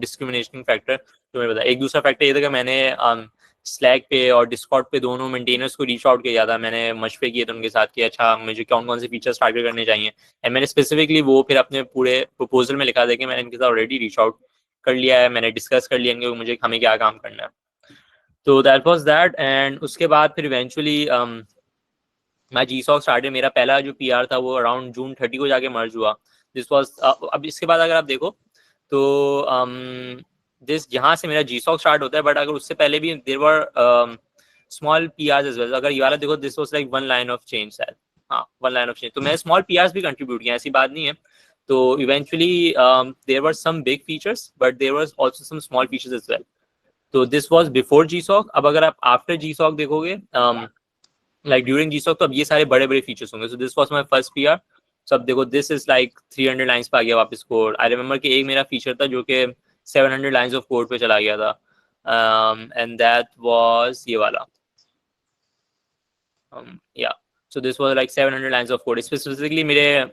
discriminating factor जो मैंने बताया। एक दूसरा फैक्टर ये था कि मैंने स्लैक पे और डिस्कॉर्ड पे दोनों मेंटेनर्स को रीच आउट किया था, मैंने मशवरे किए थे उनके साथ कि अच्छा मुझे कौन कौन से फीचर्स टारगेट करने चाहिए, एंड मैंने स्पेसिफिकली वो फिर अपने पूरे प्रपोजल में लिखा था कि मैंने इनके साथ ऑलरेडी रीच आउट कर लिया है, मैंने डिस्कस कर लिया इनके मुझे हमें क्या काम करना है। तो दैट वाज दैट, एंड उसके बाद फिर इवेंचुअली मैं GSOC स्टार्टेड। मेरा पहला जो PR था वो अराउंड जून 30 को जाके मर्ज हुआ। दिस वाज अब इसके बाद अगर आप देखो तो दिस यहाँ से मेरा GSOC स्टार्ट होता है, बट अगर उससे पहले भी there were small PRs as well. अगर ये वाला देखो, this was like 1 line of change शायद, हाँ 1 लाइन ऑफ चेंज। तो मैं स्मॉल PRs भी कंट्रीब्यूट किया, ऐसी बात नहीं है। तो eventually there were some big features but there was also some small features as well. तो दिस वाज बिफोर GSOC। अब अगर आप आफ्टर GSOC देखोगे, लाइक ड्यूरिंग GSOC, तो अब ये सारे बड़े बड़े फीचर्स होंगे। So this was my first PR। So अब देखो, दिस इज लाइक 300 लाइंस पे आ गया वापस कोड। आई रिमेंबर कि एक मेरा फीचर था जो कि 700 लाइंस ऑफ कोड पे चला गया था, एंड दैट वाज ये वाला, या सो this was like 700 lines of code. Specifically मेरे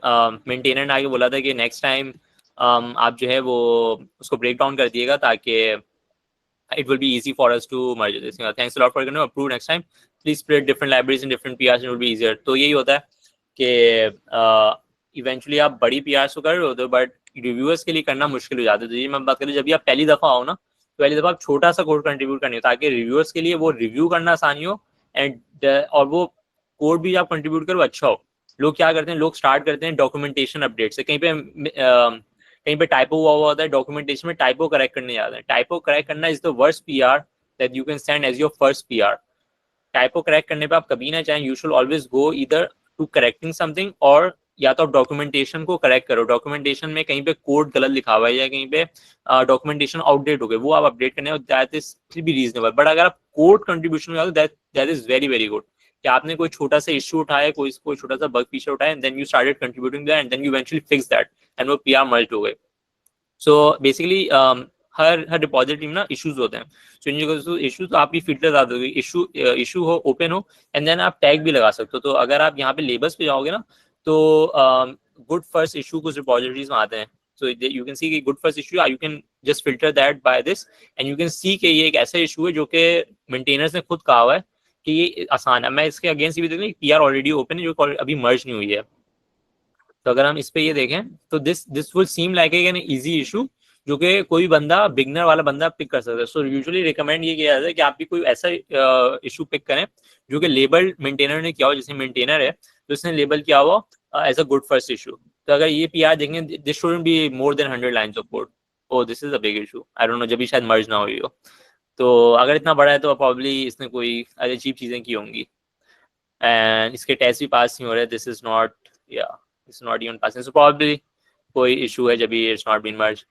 मेंटेनर ने आगे बोला था कि नेक्स्ट टाइम आप जो है वो उसको ब्रेक डाउन कर दिएगा ताकि it will be easy for us to merge this. Thanks a lot for approve next time. Please split different libraries in different PRs and it will be easier. तो यही होता है कि इवेंचुअली आप बड़ी PRs तो कर रहे होते हो बट रिव्यूअर्स के लिए करना मुश्किल हो जाता है। तो ये मैं बात करूँ, जब भी आप पहली दफा आओ ना, तो पहली दफा आप छोटा सा कोड कंट्रीब्यूट करनी हो ताकि रिव्यूअर्स के लिए वो रिव्यू करना आसानी हो, एंड और वो कोड भी आप कंट्रीब्यूट करो अच्छा हो। लोग क्या करते हैं, लोग स्टार्ट करते हैं डॉक्यूमेंटेशन अपडेट से, कहीं पे टाइपो हुआ होता है डॉक्यूमेंटेशन में, टाइपो करेक्ट करने जाते हैं। टाइपो करेक्ट करना is the worst PR that you can send as your first PR। Typo correct करने पे आप कभी ना चाहें, यू शुड ऑलवेज गो इधर टू करेक्टिंग समथिंग, और या तो आप डॉक्यूमेंटेशन को करेक्ट करो। डॉक्यूमेंटेशन में कहीं पे कोड गलत लिखा हुआ है या कहीं पे डॉक्यूमेंटेशन आउटडेट हो गए, वो आप अपडेट करने, दैट इज भी रीजनेबल। बट अगर आप कोड कंट्रीब्यूशन में आओ, that is very very good कि आपने कोई छोटा सा इशू उठाया, कोई छोटा सा बग फीचर उठाया, and then you started contributing that and then you eventually fix that एंड वो PR मर्ज हो गए। सो बेसिकली हर डिपॉजिटरी में ना इश्यूज होते हैं। सो इन इश्यूज तो आपकी फिल्टर आ दोगे, इशू हो, ओपन हो, एंड देन आप टैग भी लगा सकते हो। तो अगर आप यहाँ पे लेबल्स पे जाओगे ना, तो गुड फर्स्ट इशू कुछ रिपॉजिटरीज में आते हैं। So you can C good first issue, you can just filter that by this and you can see कि ये एक ऐसा इशू है जो कि मेंटेनर्स ने खुद कहा हुआ है कि ये आसान है। मैं इसके अगेंस्ट भी देखूँ PR ऑलरेडी ओपन है जो अभी मर्ज नहीं हुई है। तो अगर हम इस पे ये देखें तो this will seem like an easy issue जो कि कोई बंदा बिगनर वाला बंदा पिक कर सकता है। सो यूजुअली रिकमेंड ये किया जाता है कि आप भी कोई ऐसा इशू पिक करें जो कि लेबल मेंटेनर ने किया हो, जैसे मेंटेनर है तो इसने लेबल किया हुआ as a good first issue. तो अगर ये PR देखें this shouldn't be more than 100 lines of code. Oh this is a big issue, I don't know, जब भी शायद मर्ज ना हुई हो। तो अगर इतना बड़ा है तो प्रॉब्ली इसने कोई अजीब चीजें की होंगी एंड इसके टेस्ट भी पास नहीं हो रहे। This is not it's not even passing, so probably कोई issue है जब भी it's not been merged।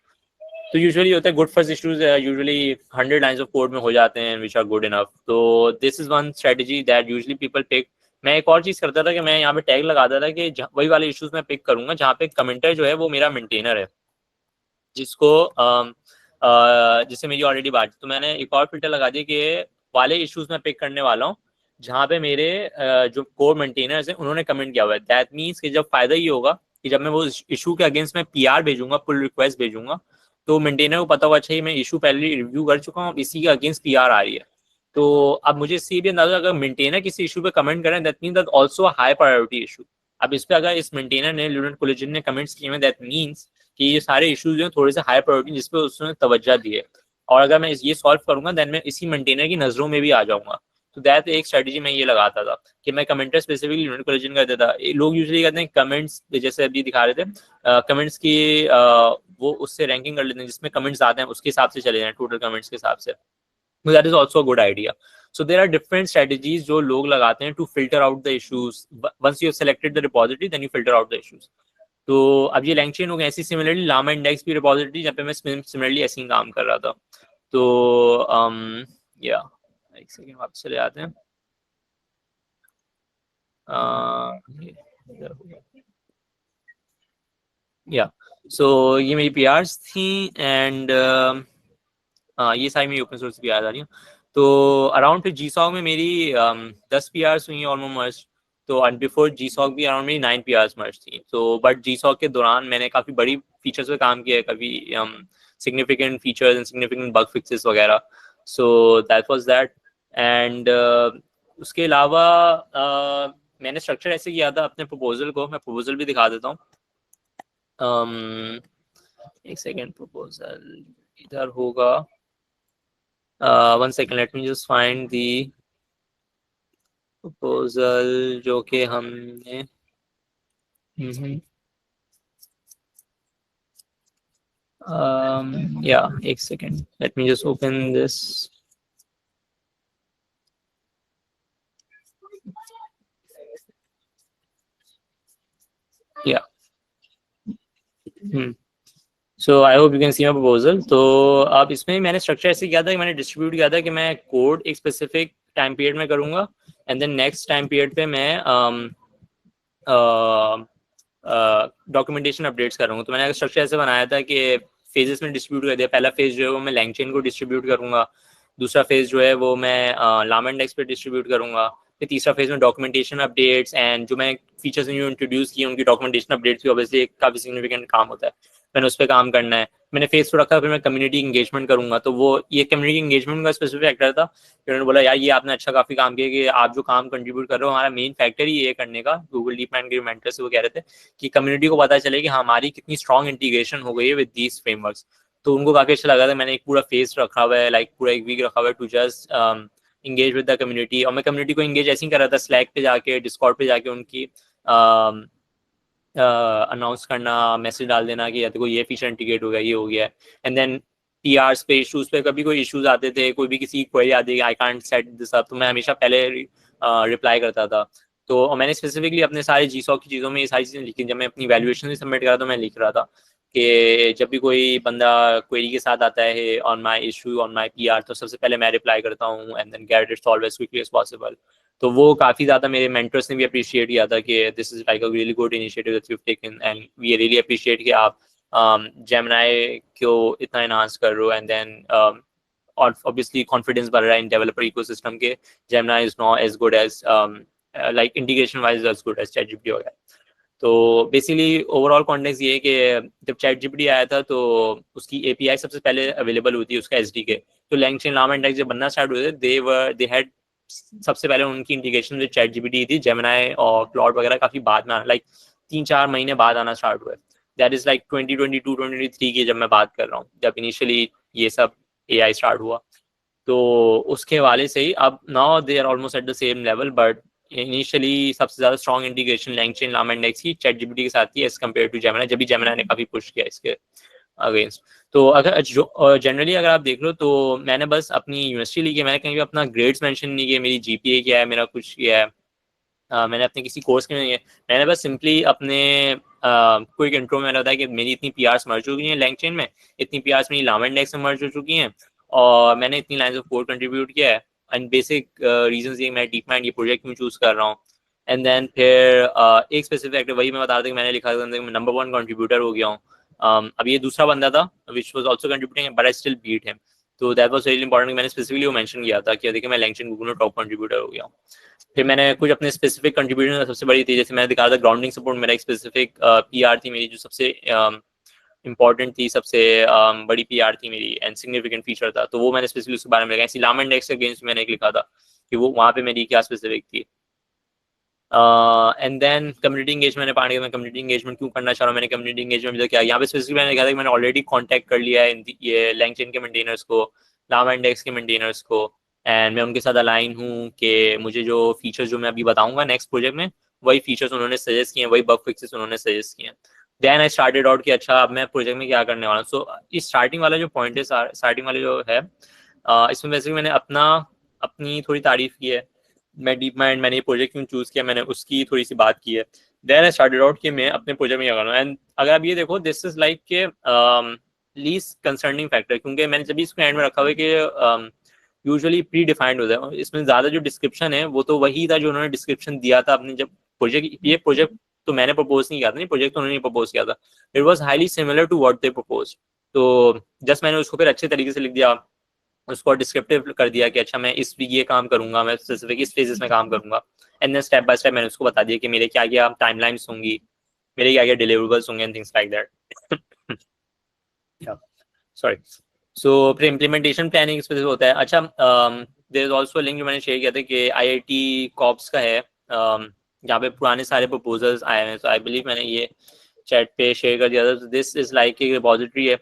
तो यूजुअली होता है good first issues usually 100 lines of code में हो जाते हैं विच आर गुड इनफ। तो this is one strategy that usually people pick. मैं एक और चीज करता था कि मैं यहाँ पे टैग लगाता था कि वही वाले इश्यूज मैं पिक करूंगा जहाँ पे कमेंटर जो है वो मेरा मेंटेनर है जिसको जिससे मेरी ऑलरेडी बात। तो मैंने एक और फिल्टर लगा दिया कि वाले इश्यूज मैं पिक करने वाला हूँ जहाँ पे मेरे जो कोर मेंटेनर्स हैं उन्होंने कमेंट किया हुआ है। दैट मीन्स कि जब फायदा ये होगा कि जब मैं वो इशू के अगेंस्ट में PR भेजूंगा, पुल रिक्वेस्ट भेजूंगा, तो मेंटेनर को पता होगा अच्छा मैं इशू पहले रिव्यू कर चुका हूँ, इसी के अगेंस्ट PR आ रही है। तो अब मुझे इससे भी अंदाजा, अगर मेंटेनर किसी इशू पे कमेंट करें that means that also high priority issue. अब इस पे अगर इस मेंटेनर ने ल्यूडेंट कोलिजन ने कमेंट्स किए हैं दैट मीन्स कि ये सारे इश्यूज हैं थोड़े से हाई प्रायोरिटी जिसपे उसने तवज्जो दी है, और अगर मैं ये सॉल्व करूंगा देन मैं इसी मेंटेनर की नजरों में भी आ जाऊंगा। तो दैट एक स्ट्रेटजी मैं ये लगाता था कि मैं कमेंटर स्पेसिफिकली यूनिट कोलिजन कर देता। लोग यूजुअली कहते हैं कमेंट्स, जैसे अभी दिखा रहे थे कमेंट्स की वो उससे रैंकिंग कर लेते हैं जिसमें कमेंट्स आते हैं उसके हिसाब से चले जाएं टोटल कमेंट्स के हिसाब से। That is also good idea. So there are different strategies जो लोग लगाते हैं to filter out the issues. Once you selected the repository then you filter out the issues. तो अब ये लैंगचेन हो गया। ऐसी सिमिलरली लामा इंडेक्स भी रिपोजिटरी जहाँ पे मैं सिमिलरली ऐसे ही काम कर रहा था। तो या एक सेकेंड वापस चले जाते हैं। या सो ये मेरी PRs थी एंड ये सारी मेरी ओपन सोर्स PRs आ रही हैं। तो अराउंड फिर GSOC में मेरी 10 PRs हुई ऑलमोस्ट। तो एंड बिफोर GSOC भी अराउंड मेरी 9 PRs मर्ज थी। तो बट GSOC के दौरान मैंने काफ़ी बड़ी फीचर्स पे काम किया है, काफ़ी significant features and significant bug fixes वगैरह। So that was that and उसके अलावा मैंने स्ट्रक्चर ऐसे किया था अपने प्रपोजल को। मैं प्रपोजल भी दिखा देता हूँ। एक सेकेंड, प्रपोजल इधर होगा। One second, let me just find the proposal जो कि हमने yeah, एक second, let me just open this. Yeah. So I hope you can see my proposal. तो अब इसमें मैंने स्ट्रक्चर ऐसे किया था कि मैंने डिस्ट्रीब्यूट किया था कि मैं कोड एक स्पेसिफिक टाइम पीरियड में करूँगा and then next time period पे मैं डॉक्यूमेंटेशन अपडेट्स करूँगा। तो मैंने स्ट्रक्चर ऐसे बनाया था कि फेजेस में डिस्ट्रीब्यूट कर दिया। पहला फेज जो है वो मैं लैंगचेन को डिस्ट्रीब्यूट करूँगा, दूसरा फेज जो है वो मैं लामा इंडेक्स पे डिस्ट्रीब्यूट करूँगा, फिर तीसरा फेज में डॉक्यूमेंटेशन अपडेट्स एंड जो मैं फीचर्स जो इंट्रोड्यूस किए उनकी डॉक्यूमेंटेशन अपडेट्स भी ऑब्वियसली काफ़ी सिग्निफिकेंट काम होता है, मैंने उस पर काम करना है। मैंने फेस तो रखा, फिर मैं कम्युनिटी इंगेजमेंट करूंगा। तो वो ये कम्युनिटी इंगेजमेंट का स्पेसिफिक फैक्टर था। उन्होंने बोला यार ये आपने अच्छा काफी काम किया कि आप जो काम कंट्रीब्यूट कर रहे हो, हमारा मेन फैक्टर ही ये करने का गूगल डीप माइंड के मेंटर से वो कह रहे थे कि कम्युनिटी को पता चले कि हमारी कितनी स्ट्रॉन्ग इंटीग्रेशन हो गई है विद दीज फ्रेमवर्क्स। तो उनको काफी अच्छा लगा था। मैंने एक पूरा फेस रखा हुआ है, लाइक पूरा एक वीक रखा हुआ है to just engage with the community. और मैं कम्युनिटी को इंगेज ऐसे ही कर रहा था, स्लैक पे जाके, डिस्कॉर्ड पे जाके उनकी अनाउंस करना, मैसेज डाल देना कि या तो कोई ये फीचर इंटीग्रेट हो गया, ये हो गया है। एंड देन PRs पे इशूज पे कभी कोई इशूज आते थे, कोई भी किसी क्वेरी आती है I can't set this up, तो मैं हमेशा पहले रिप्लाई करता था। तो मैंने स्पेसिफिकली अपने सारे GSOC की चीज़ों में ये सारी चीज़ें लिखी। जब मैं अपनी वैल्यूएशन भी सबमिट करा तो मैं लिख रहा था कि जब भी कोई बंदा क्वेरी के साथ आता है on my issue on my PR तो सबसे पहले मैं रिप्लाई करता हूँ and then get it solve as quickly as possible. तो वो काफ़ी ज़्यादा मेरे मेंटर्स ने भी अप्रिशिएट किया था कि this is like a really good initiative that you taken and we really appreciate कि आप जेमिनी को इतना एनहांस कर रहे हो। एंड देन और ऑब्वियसली कॉन्फिडेंस बढ़ रहा है इन डेवलपर इकोसिस्टम के। Gemini is not as good as like integration wise as good as ChatGPT वगैरह। तो बेसिकली ओवरऑल कॉन्टेक्स्ट ये है कि जब चैट जीपीटी आया था तो उसकी एपीआई सबसे पहले अवेलेबल होती है उसका एसडीके। तो लैंगचेन लामा इंडेक्स जब बनना स्टार्ट हुए थे दे हैड सबसे पहले उनकी इंटीग्रेशन विद चैट जीपीटी थी। जेमिनाई और क्लॉड वगैरह काफी बाद में लाइक 3-4 महीने बाद आना स्टार्ट हुए। दैट इज लाइक 2022-2023 की जब मैं बात कर रहा हूँ, जब इनिशियली ये सब एआई स्टार्ट हुआ। तो उसके वाले से ही अब now they are almost at the same level, but initially सबसे ज्यादा strong integration LangChain LlamaIndex की चैट जीपीटी के साथ थी एज कम्पेयर टू जेमिनाई, जब भी जेमिनाई ने काफी पुश किया इसके अगेंस्ट। तो अगर जनरली अगर आप देख लो तो मैंने बस अपनी यूनिवर्सिटी ली है, मैंने कहीं भी अपना ग्रेड्स मेंशन नहीं किया, मेरी जीपीए क्या है, मेरा कुछ क्या है, मैंने अपने किसी कोर्स के नहीं है। मैंने बस सिंपली अपने क्विक इंट्रो में मैंने बताया कि मेरी इतनी पीआरस मर चुकी हैं लैंगचेन में, इतनी पीआरस मेरी लामा इंडेक्स में मर्ज हो चुकी हैं, और मैंने इतनी लाइन्स ऑफ कोड कंट्रीब्यूट किया है। एंड बेसिक रीजंस ये मैं डीप माइंड ये प्रोजेक्ट क्यों चूज कर रहा हूँ। एंड देन फिर एक स्पेसिफिक एक्टर वही मैं बता रहा था कि मैंने लिखा था मैं नंबर 1 कंट्रीब्यूटर हो गया हूँ। अब ये दूसरा बंदा था which was also contributing but I still beat him. तो दैट वाज वेरी इंपॉर्टेंट, मैंने स्पेसिफिकली वो मेंशन किया था कि देखिए मैं लैंगचेन गूगल में टॉप कंट्रीब्यूटर हो गया हूँ। फिर मैंने कुछ अपने स्पेसिफिक कंट्रीब्यूशन सबसे बड़ी थी, जैसे मैंने दिखा था ग्राउंडिंग सपोर्ट मेरा एक स्पेसिफिक पीआर थी मेरी जो सबसे इंपॉर्टेंट थी, सबसे बड़ी पीआर थी मेरी एंड सिग्निफिकेंट फीचर था। तो वो मैंने स्पेसिफिकली उसके बारे में लिखा। इसी लामा इंडेक्स के अगेंस्ट मैंने एक लिखा था कि वो वहाँ पे मेरी क्या स्पेसिफिक थी। एंड देन कम्युनिटी एंगेजमेंट पाने मैं कम्युनिटी एंगेजमेंट क्यों करना चाह रहा हूँ, मैंने कम्युनिटी एंगेजमेंट क्या यहाँ पे स्पेसिफिक मैंने लिखा था कि मैंने ऑलरेडी कॉन्टैक्ट कर लिया है ये लैंगचेन के मेंटेनर्स को, लामा इंडेक्स के मेंटेनर्स को, एंड मैं उनके साथ अलाइन हूँ कि मुझे जो फीचर्स जो मैं अभी बताऊंगा नेक्स्ट प्रोजेक्ट में वही फीचर्स उन्होंने सजेस्ट किए हैं, वही बग फिक्सेस उन्होंने सजेस्ट किए हैं। देन आई स्टार्टेड आउट कि अच्छा अब मैं प्रोजेक्ट में क्या करने वाला हूँ। सो इस स्टार्टिंग वाला जो पॉइंट है, स्टार्टिंग वाले जो है इसमें बेसिकली मैंने अपनी थोड़ी तारीफ की है, मैं डीप माइंड मैंने ये प्रोजेक्ट क्यों चूज किया मैंने उसकी थोड़ी सी बात की है। देन आई स्टार्टेड आउट कि मैं अपने प्रोजेक्ट में क्या करूँ। एंड अगर आप ये देखो दिस इज लाइक के लीस्ट कंसर्निंग फैक्टर, क्योंकि मैंने जब इसको एंड में रखा हुआ है कि यूजुअली प्री डिफाइंड होता है, इसमें ज्यादा जो डिस्क्रिप्शन है वो तो वही था जो उन्होंने डिस्क्रिप्शन दिया था अपने जब प्रोजेक्ट तो मैंने प्रपोज नहीं किया था, नहीं प्रोजेक्ट तो उन्होंने प्रपोज किया था। It was highly similar to what they propose. तो जस्ट मैंने उसको फिर अच्छे तरीके से लिख दिया, उसको डिस्क्रिप्टिव कर दिया कि अच्छा मैं इस ये काम करूंगा, मैं स्पेसिफिक इस फेजेस में काम करूंगा। And then step by step मैंने उसको बता दिया कि मेरे क्या क्या टाइमलाइंस होंगी, मेरे क्या क्या डिलीवरेबल्स होंगे and things like that. Sorry. So फिर इम्प्लीमेंटेशन प्लानिंग इस वजह से होता है। अच्छा देयर इज आल्सो लिंक जो मैंने शेयर किया था कि आईआईटी कॉप्स का है जहाँ पे पुराने सारे प्रपोजल्स आए हैं। तो आई बिलीव मैंने ये चैट पे शेयर कर दिया था। दिस इज लाइक एक रिपोजिटरी है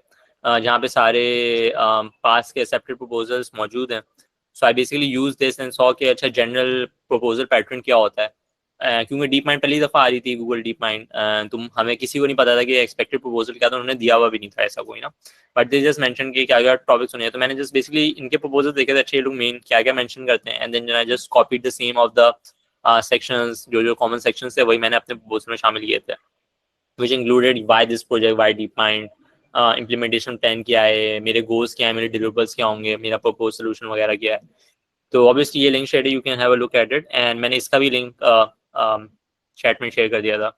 जहाँ पे सारे पास के एक्सेप्टेड प्रपोजल्स मौजूद हैं। So I basically use this and saw कि अच्छा जनरल प्रपोजल पैटर्न क्या होता है। क्योंकि डीप माइंड पहली दफ़ा आ रही थी गूगल डीप माइंड, तुम हमें किसी को नहीं पता था कि एक्सपेक्टेड प्रपोजल क्या था, उन्होंने दिया हुआ भी नहीं था ऐसा कोई ना, बट दे जस्ट मेंशन कि क्या क्या टॉपिक्स होने हैं। तो मैंने जस्ट बेसिकली इनके प्रपोजल देखे थे अच्छे लोग मेन क्या क्या मेंशन करते हैं, and then I just copied the same of the sections, जो जो कॉमन सेक्शंस थे वही मैंने अपने प्रपोजल में शामिल किए थे, which included why this project, why DeepMind, implementation plan क्या है, मेरे गोल्स क्या है, मेरे डिलीवरेबल्स क्या होंगे, मेरा प्रपोज सोल्यूशन वगैरह क्या है। तो ऑब्वियसली ये लिंक शेयर है, you can have a look at it, and मैंने इसका भी लिंक चैट में शेयर कर दिया था।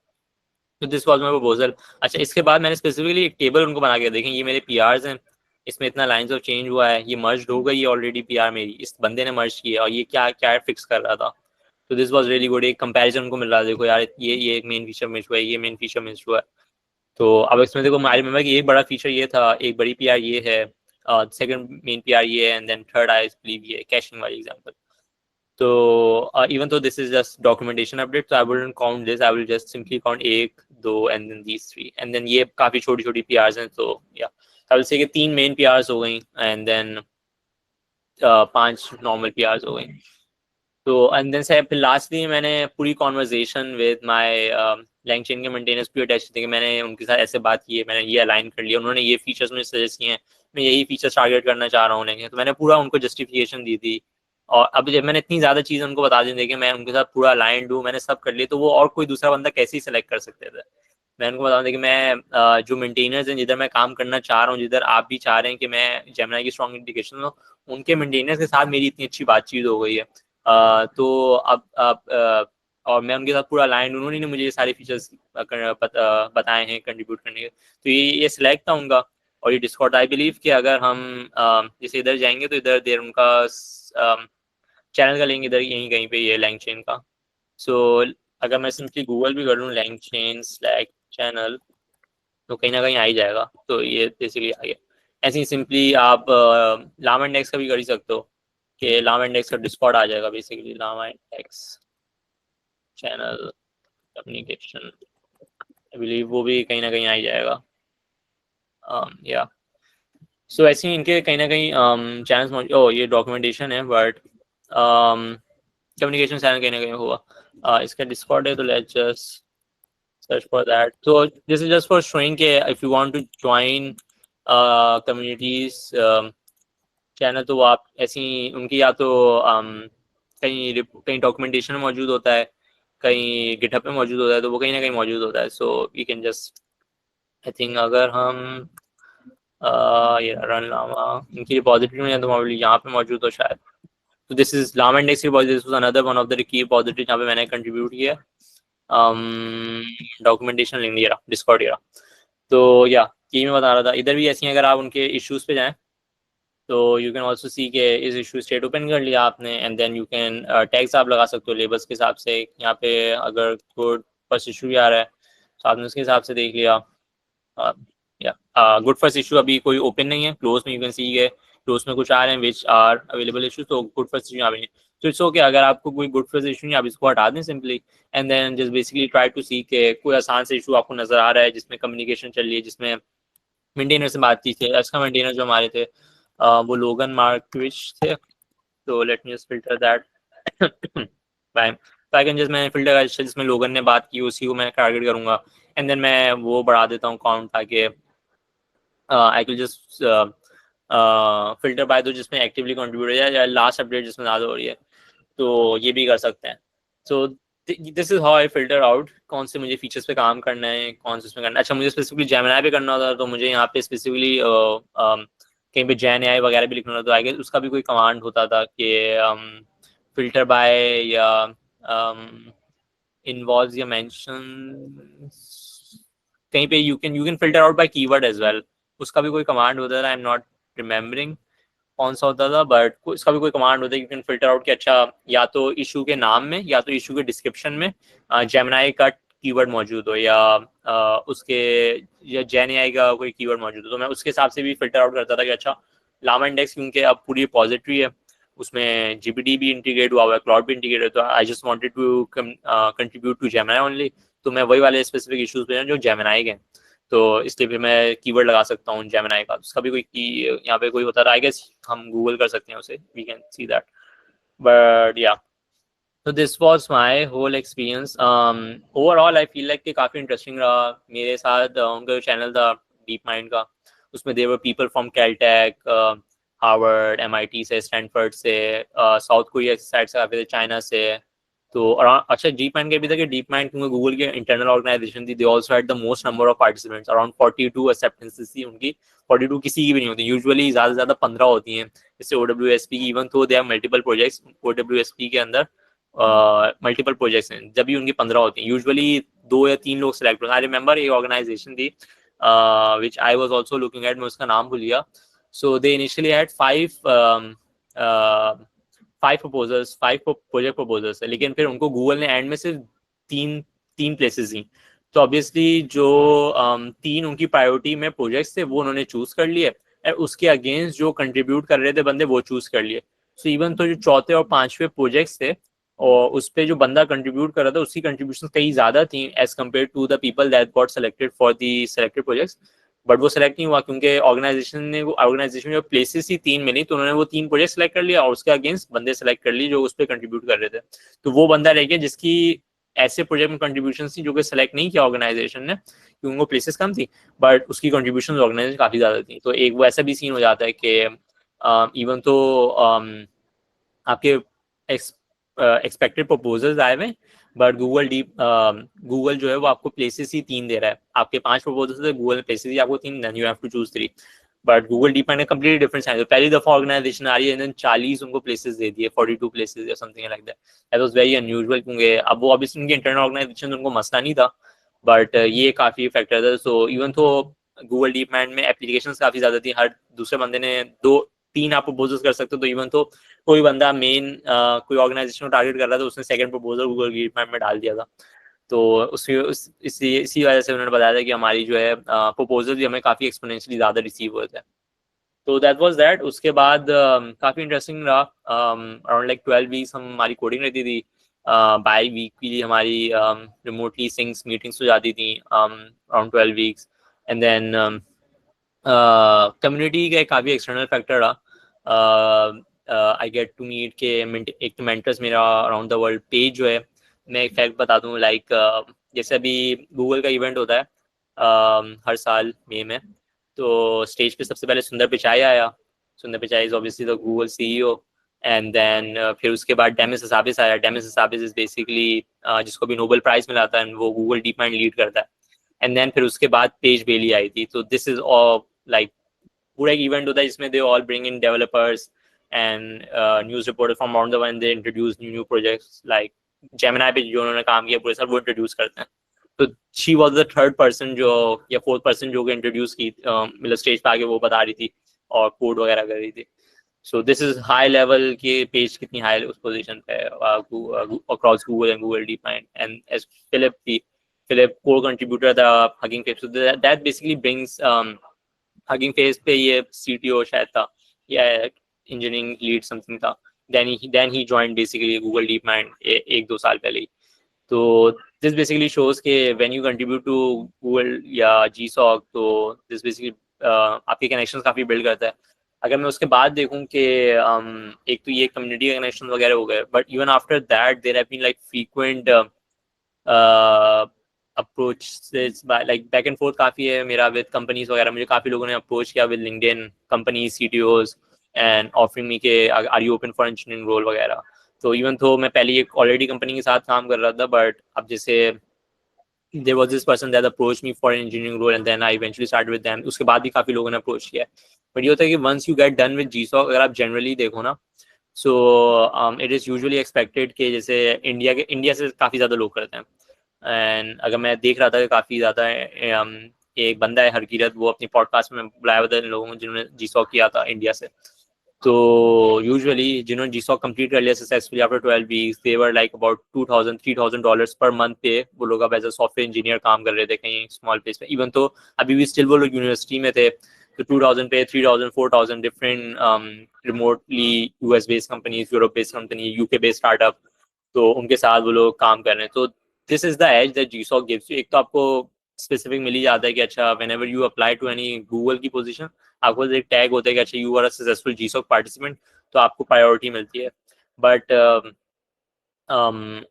तो दिस वाज माय प्रपोजल। अच्छा इसके बाद मैंने स्पेसिफिकली एक टेबल उनको बना के देखें, ये मेरे पीआरस हैं, इसमें इतना लाइंस ऑफ चेंज हुआ है, ये मर्ज हो गई है ऑलरेडी पीआर मेरी, इस बंदे ने मर्ज किया और ये क्या क्या फिक्स कर रहा था। तो दिस वाज रियली गुड, एक कंपैरिजन उनको मिल रहा है, देखो यार ये एक मेन फीचर मिस हुआ है, ये मेन फीचर मिस हुआ है। तो अब इसमें देखो आई रिमेंबर कि एक बड़ा फीचर ये था, एक बड़ी पीआर ये है, सेकंड मेन पीआर ये है, and then third I believe ये कैशिंग वाली example. So even though this is just documentation update, so I wouldn't count this. I will just simply count एक, दो, and then these three, and then ये काफी छोटी छोटी PRs हैं. So yeah, I will say कि 3 main PRs हो गई, and then 5 normal PRs हो गई. तो एंड देन से फिर लास्टली मैंने पूरी कॉन्वर्जेशन विद माय लैंगचेन के मेंटेनेंस भी अटैच थे कि मैंने उनके साथ ऐसे बात की है, मैंने ये अलाइन कर लिया, उन्होंने ये फीचर्स मुझे सजेस्ट किए हैं, मैं यही फीचर्स टारगेट करना चाह रहा हूँ लेंगे। तो मैंने पूरा उनको जस्टिफिकेशन दी थी। और अब जब मैंने इतनी ज़्यादा चीज़ उनको बता दी थी कि मैं उनके साथ पूरा अलाइंड हूँ, मैंने सब कर लिया, तो वो और कोई दूसरा बंदा कैसे ही सेलेक्ट कर सकते थे। मैं उनको बता दूँ कि मैं जो मेंटेनर्स हैं जिधर मैं काम करना चाह रहा हूँ, जिधर आप भी चाह रहे हैं कि मैं जेमिनी की स्ट्रॉन्ग इंटीग्रेशन हो, उनके मेंटेनर्स के साथ मेरी इतनी अच्छी बातचीत हो गई है। तो अब और मैं उनके साथ पूरा अलाइंड, उन्होंने मुझे ये सारे फीचर्स बताए हैं कंट्रीब्यूट करने के। तो ये सिलेक्ट था उनका। और ये डिस्कॉर्ड आई बिलीव कि अगर हम जैसे इधर जाएंगे तो इधर देर उनका चैनल का लिंक इधर यहीं कहीं पे ये लैंगचेन का। सो अगर मैं सिंपली गूगल भी कर लूँ LangChain Slack चैनल तो कहीं ना कहीं आ ही जाएगा। तो ये बेसिकली आ गया। ऐसे ही सिंपली आप लामा इंडेक्स का भी कर ही सकते हो कि लामा इंडेक्स का डिस्कॉर्ड आ जाएगा basically, LlamaIndex channel communication, I believe वो भी कहीं ना कहीं आ ही जाएगा। या सो ऐसे ही इनके कहीं ना कहीं चैनल्स मौजूद। ओ ये डॉक्यूमेंटेशन है बट कम्युनिकेशन चैनल कहीं ना कहीं होगा। इसका डिस्कॉर्ड है तो let's just search for that. So this is just for showing कि if you want to join communities channel तो वो आप ऐसी उनकी या तो कहीं कहीं डॉक्यूमेंटेशन में मौजूद होता है, कहीं गिटहब पे मौजूद होता है, तो वो कहीं ना कहीं मौजूद होता है। So you can just I think अगर हम ये रन लामा इनकी रिपोजिटरी में है तो यहाँ पे मौजूद हो शायद। तो this is LlamaIndex repository, this was another one of the key repository जहाँ पे मैंने कंट्रीब्यूट किया डॉक्यूमेंटेशन लिंक दिया डिस्कॉर्ड दिया। तो या यही मैं बता रहा था, इधर भी ऐसी अगर आप उनके इश्यूज पे जाएं तो यू कैन ऑल्सो सी के इस इशू स्टेट ओपन कर लिया आपने and then you can tags आप लगा सकते हो लेबल्स के हिसाब से। यहाँ पे अगर गुड फर्स्ट इशू भी आ रहा है तो आपने उसके हिसाब से देख लिया। या गुड फर्स्ट इशू अभी कोई ओपन नहीं है, क्लोज में यू कैन सी है क्लोज में कुछ आ रहे हैं विच आर अवेलेबल इशू, तो गुड फर्स्ट इशू यहाँ पे नहीं। तो इट्स ओके अगर आपको कोई गुड फर्स्ट इशू नहीं आप इसको हटा दें simply and then just basically try to see के कोई आसान से इशू आपको नजर आ रहा है जिसमें कम्युनिकेशन चल रही है, जिसमें मेंटेनर से बात की थी। अच्छा मेंटेनर जो हमारे थे वो लोगन मार्कविच थे। तो let me just filter that bye तो आई कैन जस्ट मैं फिल्टर जिसमें लोगन ने बात की उसी को मैं टारगेट करूंगा एंड देन मैं वो बढ़ा देता हूँ काउंट ताकि I will just filter by दो जिसमें एक्टिवली कंट्रीब्यूट है या लास्ट अपडेट जिसमें ज़्यादा हो रही है, तो ये भी कर सकते हैं। सो this is how I filter out कौन से मुझे फीचर्स पे काम करना है, कौन से उसमें करना है। अच्छा मुझे स्पेसिफिकली जेमिनी पे करना होता तो मुझे यहाँ पे स्पेसिफिकली कहीं पे जैन AI वगैरह भी लिखना होता तो आई गेस उसका भी कोई कमांड होता था कि फिल्टर बाय या इन्वॉल्व्स या मेंशन कहीं पे you can filter out by keyword as well, उसका भी कोई कमांड होता था। आई एम नॉट रिमेम्बरिंग कौन सा होता था बट इसका भी कोई कमांड होता है। यू कैन फिल्टर आउट कि अच्छा या तो इशू के नाम में या तो इशू के डिस्क्रिप्शन में जेमिनी का कीवर्ड मौजूद हो या उसके या जेन AI का कोई कीवर्ड मौजूद हो, तो मैं उसके हिसाब से भी फिल्टर आउट करता था कि अच्छा लामा इंडेक्स क्योंकि अब पूरी रिपोजिटरी है उसमें GPT भी इंटीग्रेट हुआ हुआ है, क्लाउड भी इंटीग्रेट है, तो I just wanted to contribute to Gemini only. तो मैं वही वाले स्पेसिफिक इशूज पे जो जेमिनी के, तो इसलिए फिर मैं कीवर्ड लगा सकता हूँ जेमिनी का। उसका भी कोई यहाँ पे कोई होता है आई गेस हम गूगल कर सकते हैं उसे, we can see that but yeah. तो this was my whole experience overall. I feel like कि काफ़ी इंटरेस्टिंग रहा मेरे साथ। उनका जो चैनल था डीप माइंड का उसमें they were people from Caltech, Harvard, MIT से, स्टैनफोर्ड से, साउथ कोरिया साइड से काफ़ी थे, चाइना से। तो अच्छा डीप माइंड के भी था कि डीप माइंड क्योंकि गूगल की इंटरनल ऑर्गेनाइजेशन थी, they also had the most number of participants, around 42 acceptances थी उनकी। 42 किसी की भी नहीं होती, यूजुअली ज़्यादा से ज़्यादा 15 होती हैं। जैसे OWSP की इवन तो they have multiple projects, OWSP के अंदर मल्टीपल प्रोजेक्ट्स हैं, जब भी उनकी 15 होती हैं। यूजुअली 2 या 3 लोग सिलेक्ट होते हैं। आई रिमेंबर एक ऑर्गेनाइजेशन थी which I was also looking at, मैं उसका नाम भूल गया। So they initially had 5 proposals, 5 project proposals है, लेकिन फिर उनको गूगल ने एंड में सिर्फ तीन प्लेसेस दी। तो ऑब्वियसली जो 3 उनकी प्रायोरिटी में प्रोजेक्ट्स थे वो उन्होंने चूज कर लिए और उसके अगेंस्ट जो कंट्रीब्यूट कर रहे थे बंदे वो चूज कर लिए। सो इवन तो जो चौथे और 5वें प्रोजेक्ट्स थे और उस पर जो बंदा कंट्रीब्यूट कर रहा था उसकी कंट्रीब्यूशन कई ज्यादा थी as compare to the people that got selected for the selected projects. But वो सेलेक्ट नहीं हुआ क्योंकि ऑर्गेनाइजेशन जो प्लेसेस ही 3 मिली तो उन्होंने वो 3 प्रोजेक्ट सेलेक्ट कर लिया और उसके अगेंस्ट बंदे सेलेक्ट कर लिए जो उस पर कंट्रीब्यूट कर रहे थे। तो वो बंदा रह गया जिसकी ऐसे प्रोजेक्ट में कंट्रीब्यूशन थी जो कि सेलेक्ट नहीं किया ऑर्गेनाइजेशन ने क्योंकि उनको प्लेसेस कम थी बट उसकी कंट्रीब्यूशन ऑर्गेनाइजेशन काफी ज्यादा थी। तो एक वो ऐसा भी सीन हो जाता है कि इवन तो आपके एक्सपेक्टेड प्रपोजल्स आए हुए बट गूगल जो है वो आपको प्लेसेस ही 3 दे रहा है। आपके 5 प्रपोजल्स थे, गूगल प्लेसेस ही आपको 3, then you have to choose 3। But Google DeepMind completely different है। तो पहली दफा ऑर्गेनाइजेशन आ रही है एंड 40 उनको प्लेसेस दे दिए, 42 प्लेसेस या something like that. That was very unusual क्योंकि अब वो ऑब्वियसली उनकी इंटरनल ऑर्गेनाइजेशन उनको मसला नहीं था बट ये काफी फैक्टर था। सो इवन तो गूगल डीप माइंड में एप्लीकेशंस काफी ज्यादा थी, हर दूसरे बंदे ने 2 3 आप प्रपोजल्स कर सकते हो। तो इवन तो कोई बंदा मेन कोई ऑर्गेनाइजेशन को टारगेट कर रहा था, उसने सेकंड प्रपोजल गूगल डीपमाइंड में डाल दिया था। तो इसी वजह से उन्होंने बताया था कि हमारी जो है प्रपोजल भी हमें काफ़ी एक्सपोनेंशियली ज़्यादा रिसीव हुए थे। तो दैट वाज दैट। उसके बाद काफ़ी इंटरेस्टिंग रहा। अराउंड लाइक 12 वीक्स हमारी कोडिंग रहती थी। बाई वीकली हमारी रिमोटली सिंक्स मीटिंग्स हो जाती थी around 12 weeks. And then community का काफ़ी एक्सटर्नल फैक्टर रहा। आई गेट टू मीट के एक तो मेंटर्स मेरा अराउंड द वर्ल्ड पेज जो है, मैं एक फैक्ट बता दूँ लाइक जैसे अभी गूगल का इवेंट होता है हर साल मई में, तो स्टेज पे सबसे पहले सुंदर पिचाई आया। Sundar Pichai is obviously the Google CEO. And then फिर उसके बाद डेमिस हसाबिस आया। डेमिस हसाबिस इज बेसिकली जिसको भी नोबेल प्राइज मिला था, एंड वो गूगल डीप माइंड लीड करता है। एंड देन फिर उसके बाद पेज बेली आई थी। तो दिस इज ऑल लाइक पूरा एक इवेंट होता है जिसमें they all bring in developers and news reporter from around the world. They introduce new projects like Gemini पे जो उन्होंने काम किया पूरे साल वो इंट्रोड्यूस करते हैं। तो she was the third person जो या फोर्थ पर्सन जो इंट्रोड्यूस की मतलब स्टेज पे आके वो बता रही थी और कोड वगैरह कर रही थी। So this is high level की पेज कितनी हाई उस पोजीशन पे across Google and Google DeepMind. And as Philip co-contributor the Hugging Face. So that basically brings Hugging Face पे ये CTO शायद था या इंजीनियरिंग लीड समथिंग था। then he joined basically Google DeepMind 1-2 साल पहले ही। तो this basically shows कि when you contribute to Google या GSOC तो this basically आपके कनेक्शंस काफ़ी बिल्ड करता है। अगर मैं उसके बाद देखूं कि एक तो ये कम्युनिटी कनेक्शन वगैरह हो गए, but even after that there have been like frequent approach like back and forth काफ़ी है मेरा विद कंपनीज वगैरह। मुझे काफ़ी लोगों ने अप्रोच किया with LinkedIn company CTOs and offering me के are you open for engineering role वगैरह। तो इवन तो मैं पहले एक ऑलरेडी कंपनी के साथ काम कर रहा था, बट अब जैसे there was this person that approached me for an engineering role and then I eventually started with them. उसके बाद भी काफ़ी लोगों ने अप्रोच किया है। बट ये होता है कि once you get done with GSOC, अगर आप जनरली देखो ना, so it is usually expected कि जैसे इंडिया से काफ़ी ज़्यादा लोग करते हैं। एंड अगर मैं देख रहा था कि काफ़ी ज़्यादा एक बंदा है हरकीरत, वो अपनी पॉडकास्ट में बुलाया हुआ था इन लोगों जिन्होंने GSOC किया था इंडिया से। तो यूजुअली जिन्होंने GSOC कंप्लीट कर लिया successfully after 12 weeks, they were like about $2,000-3,000 per month पे वो लोग अब एज अ सॉफ्टवेयर इंजीनियर काम कर रहे थे कहीं स्मॉल प्लेस पे। इवन तो अभी भी स्टिल वो लोग यूनिवर्सिटी में थे, तो 2,000 पे 3,000 4,000 different remotely US based companies, Europe based company, UK based startup, तो उनके साथ वो लोग काम कर रहे हैं। तो this is the edge that GSOC gives you. एक तो आपको स्पेसिफिक मिल ही जाता है कि अच्छा whenever you apply to any Google की पोजीशन, आपको एक टैग होता है कि अच्छा you are a successful GSOC participant, तो आपको प्रायोरिटी मिलती है। But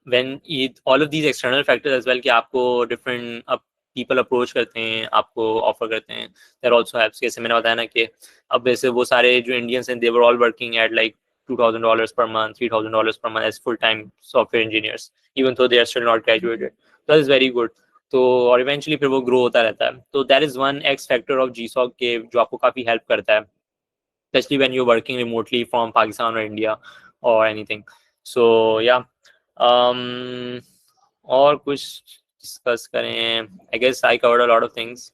when all of these external factors as well कि आपको डिफरेंट पीपल अप्रोच करते हैं, आपको ऑफर करते हैं, देयर आल्सो हेल्प्स। जैसे मैंने बताया ना कि अब वैसे वो सारे जो इंडियंस हैं, they were all working at like $2,000 per month, $3,000 per month as full-time software engineers, even though they are still not graduated. So that is very good. तो और इवेंचुअली फिर वो ग्रो होता रहता है। तो that is one x factor of GSOC के जो आपको काफ़ी हेल्प करता है, specially when you working remotely from Pakistan और इंडिया और एनीथिंग। सो या और कुछ डिस्कस करें? I guess I covered a lot of things.